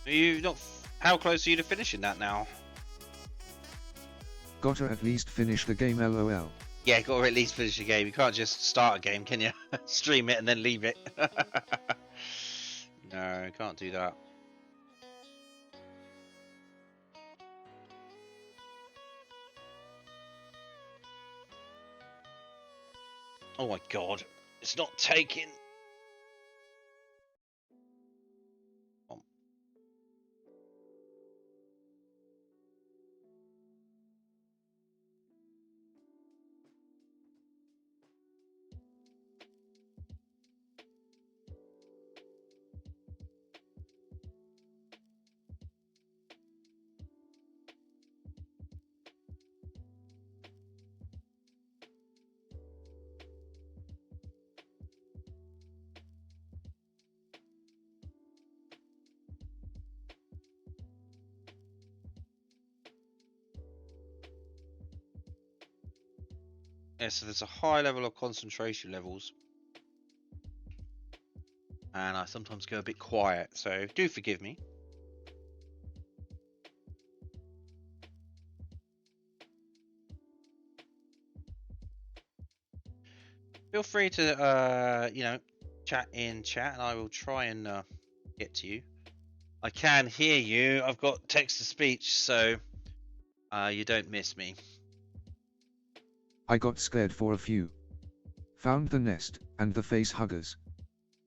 Are you not... How close are you to finishing that now? Gotta at least finish the game lol. Yeah, got to at least finish the game. You can't just start a game, can you? Stream it and then leave it. No, can't do that. Oh my god, it's not taking. Yeah, so there's a high level of concentration levels. And I sometimes go a bit quiet, so do forgive me. Feel free to, you know, chat in chat, and I will try and get to you. I can hear you. I've got text to speech, so you don't miss me. I got scared for a few. Found the nest, and the face huggers.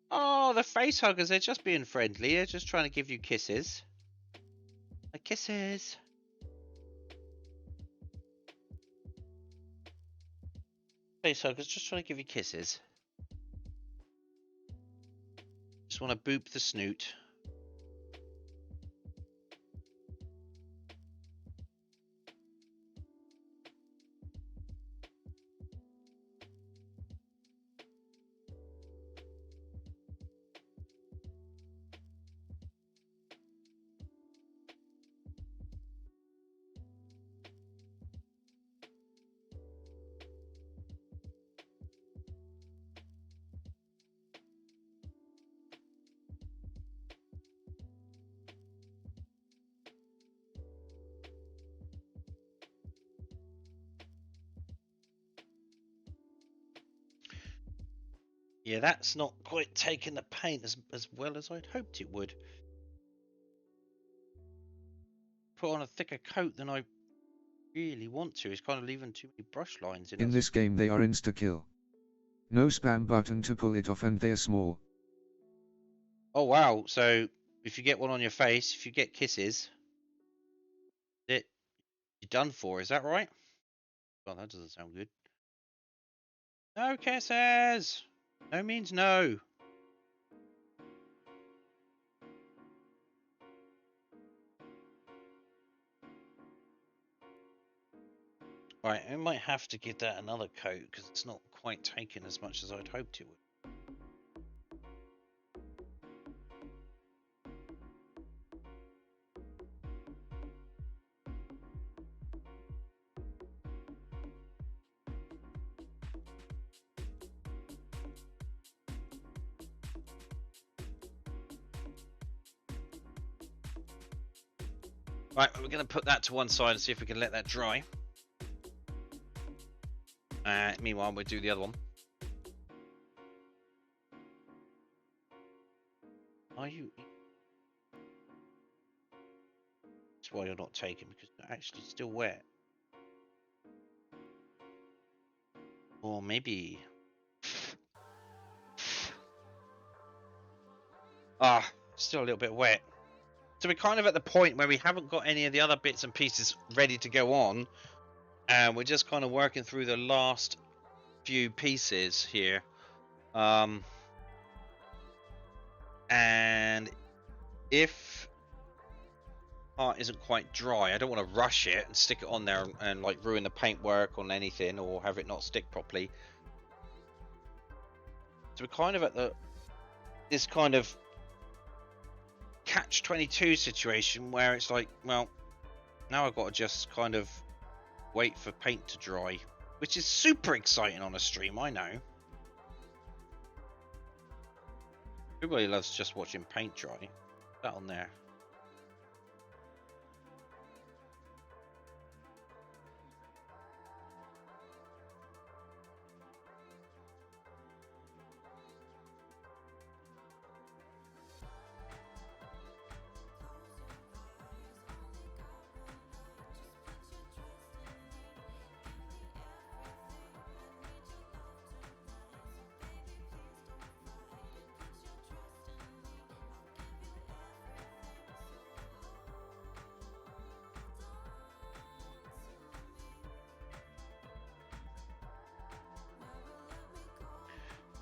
Oh, Oh, the face huggers, they're just being friendly. They're just trying to give you kisses. Kisses. Face huggers just trying to give you kisses. Just want to boop the snoot. Yeah, that's not quite taking the paint as well as I'd hoped it would. Put on a thicker coat than I really want to. It's kind of leaving too many brush lines in. In this game they are insta-kill. No spam button to pull it off and they're small. Oh wow, so if you get one on your face, if you get kisses, you're done for, is that right? Well, that doesn't sound good. No kisses! No means no. Right, I might have to give that another coat because it's not quite taken as much as I'd hoped it would. Right, we're going to put that to one side and see if we can let that dry. Meanwhile, we'll do the other one. Are you? That's why you're not taking, because they're actually still wet. Or maybe... still a little bit wet. So we're kind of at the point where we haven't got any of the other bits and pieces ready to go on. And we're just kind of working through the last few pieces here. And if art isn't quite dry, I don't want to rush it and stick it on there and like ruin the paintwork on anything or have it not stick properly. So we're kind of at this kind of catch-22 situation where it's like, well, now I've got to just kind of wait for paint to dry, which is super exciting on a stream, I know. Everybody loves just watching paint dry. Put that on there.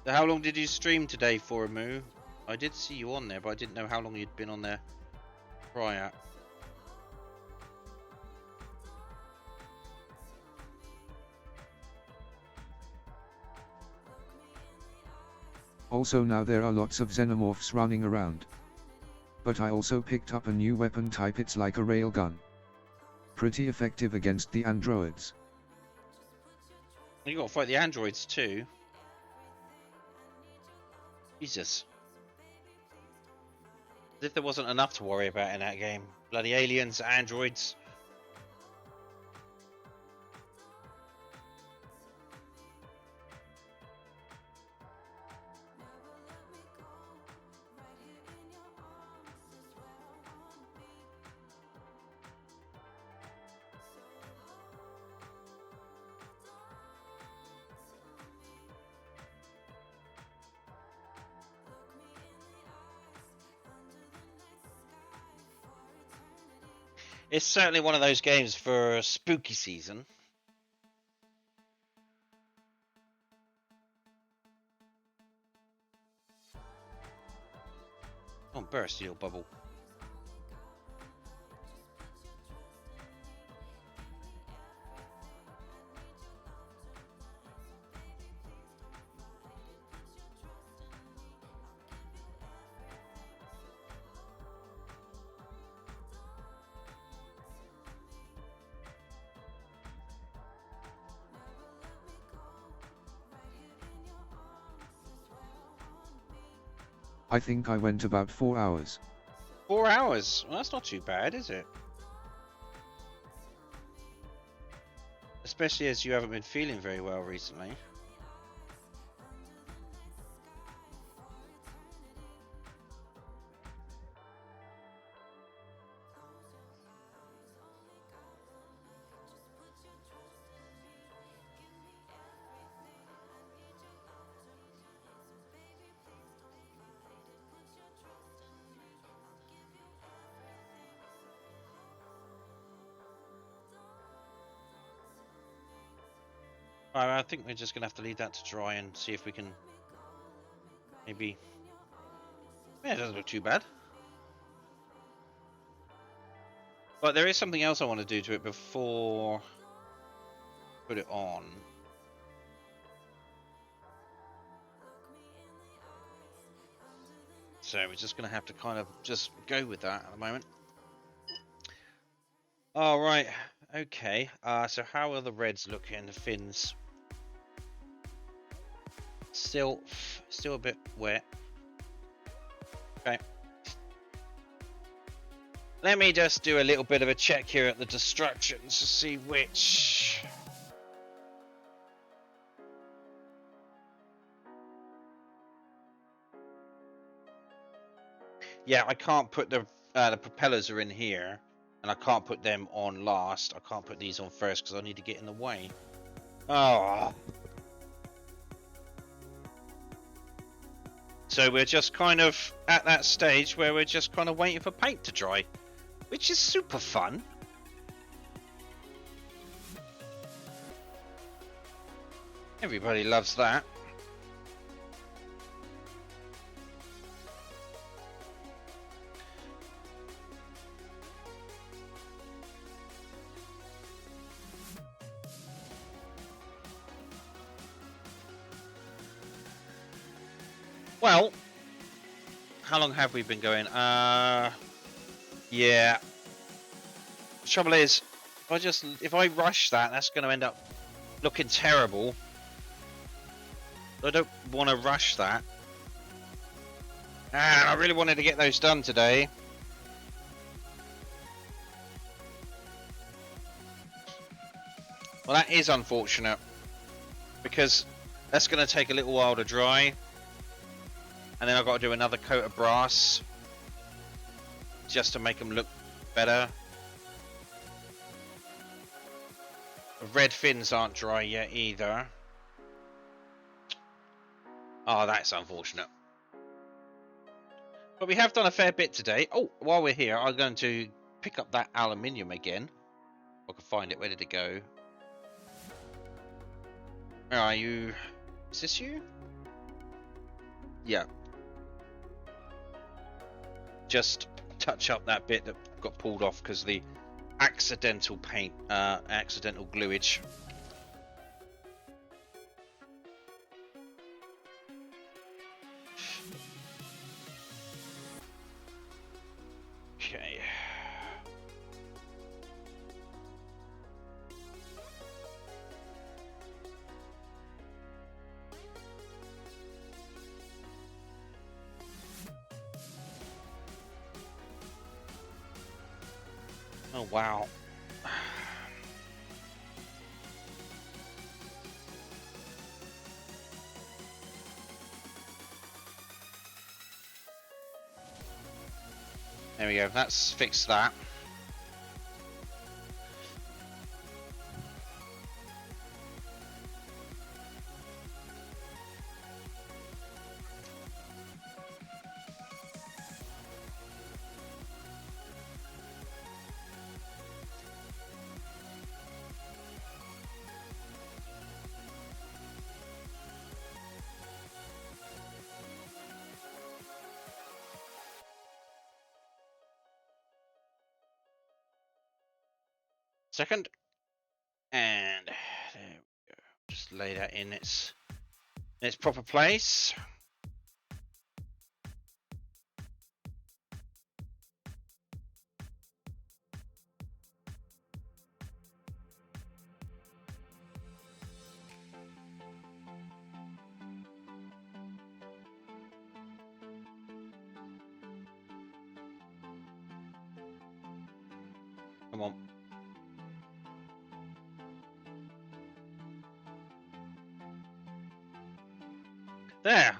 So how long did you stream today for, Moo? I did see you on there, but I didn't know how long you'd been on there prior. Also now there are lots of xenomorphs running around. But I also picked up a new weapon type, it's like a railgun. Pretty effective against the androids. You gotta fight the androids too. Jesus. As if there wasn't enough to worry about in that game. Bloody aliens, androids. It's certainly one of those games for spooky season. Oh, burst, you little bubble. I think I went about 4 hours. 4 hours? Well, that's not too bad, is it? Especially as you haven't been feeling very well recently. I think we're just going to have to leave that to dry and see if we can maybe... Yeah, it doesn't look too bad. But there is something else I want to do to it before put it on. So we're just going to have to kind of just go with that at the moment. All right. Okay. So how are the reds looking? The fins still a bit wet. Okay. Let me just do a little bit of a check here at the destructions to see which. Yeah, I can't put the propellers are in here, and I can't put them on last. I can't put these on first because I need to get in the way. Oh. So we're just kind of at that stage where we're just kind of waiting for paint to dry, which is super fun. Everybody loves that. Well, how long have we been going? Yeah. The trouble is, if I rush that, that's going to end up looking terrible. I don't want to rush that. And I really wanted to get those done today. Well, that is unfortunate, because that's going to take a little while to dry. And then I've got to do another coat of brass just to make them look better. The red fins aren't dry yet either. Oh, that's unfortunate. But we have done a fair bit today. Oh, while we're here, I'm going to pick up that aluminium again. If I can find it. Where did it go? Where are you? Is this you? Yeah. Just touch up that bit that got pulled off because the accidental paint, accidental gluage. Okay. Oh, wow. There we go. That's fixed that. second. And there we go. Just lay that in its proper place. Come on. There.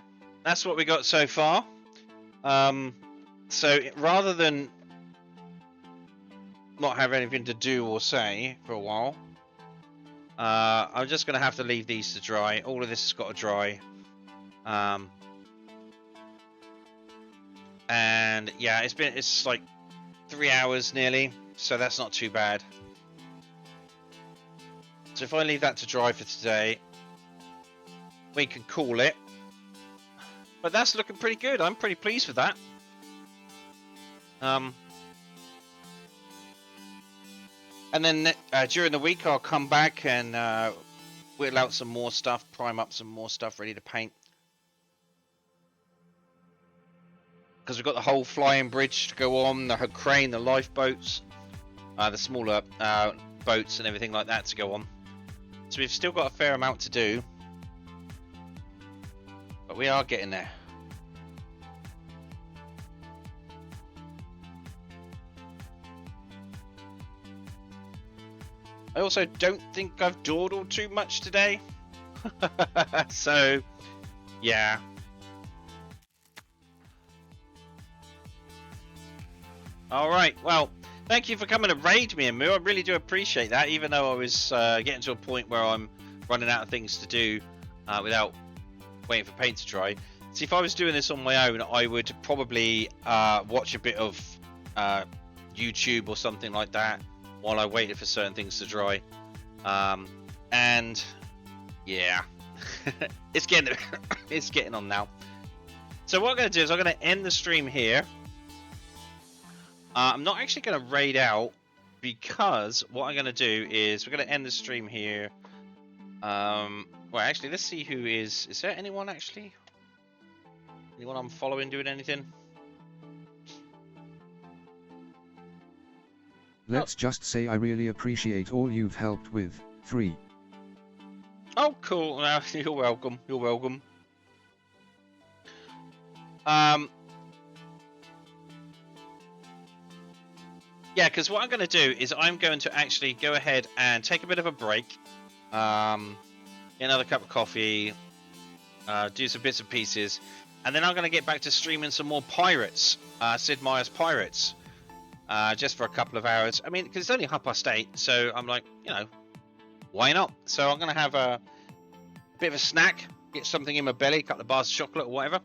That's what we got so far. So rather than not have anything to do or say for a while, I'm just going to have to leave these to dry. All of this has got to dry. And yeah, it's like 3 hours nearly, so that's not too bad. So if I leave that to dry for today, we can call it. But that's looking pretty good. I'm pretty pleased with that. And then during the week, I'll come back and whittle out some more stuff, prime up some more stuff ready to paint. Because we've got the whole flying bridge to go on, the crane, the lifeboats, the smaller boats and everything like that to go on. So we've still got a fair amount to do. But we are getting there. I also don't think I've dawdled too much today. So, yeah. Alright, well, thank you for coming to raid me, Amu. I really do appreciate that, even though I was getting to a point where I'm running out of things to do without waiting for paint to dry. See, if I was doing this on my own, I would probably watch a bit of YouTube or something like that while I waited for certain things to dry. And yeah, it's getting on now. So what I'm going to do is I'm going to end the stream here. I'm not actually going to raid out, because what I'm going to do is we're going to end the stream here. Well, actually, let's see who is there anyone actually? Anyone I'm following doing anything? Let's just say I really appreciate all you've helped with. 3. Oh, cool. No, you're welcome. You're welcome. Yeah, because what I'm going to do is I'm going to actually go ahead and take a bit of a break. Get another cup of coffee. Do some bits and pieces. And then I'm going to get back to streaming some more Pirates. Sid Meier's Pirates. Just for a couple of hours. I mean, because it's only 8:30, so I'm like, you know, why not? So I'm going to have a bit of a snack, get something in my belly, a couple of bars of chocolate or whatever,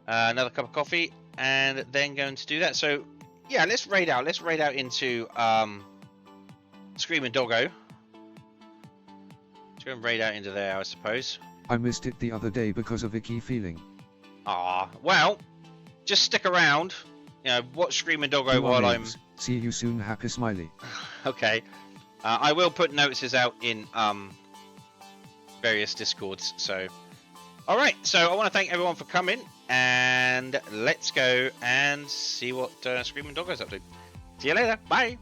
another cup of coffee, and then going to do that. So yeah, let's raid out. Let's raid out into Screaming Doggo. Let's go and raid out into there, I suppose. I missed it the other day because of icky feeling. Ah, well, just stick around. You know, watch Screaming Doggo while I'm... See you soon, happy smiley. Okay. I will put notices out in various Discords, so... Alright, so I want to thank everyone for coming, and let's go and see what Screaming Doggo's up to. See you later, bye!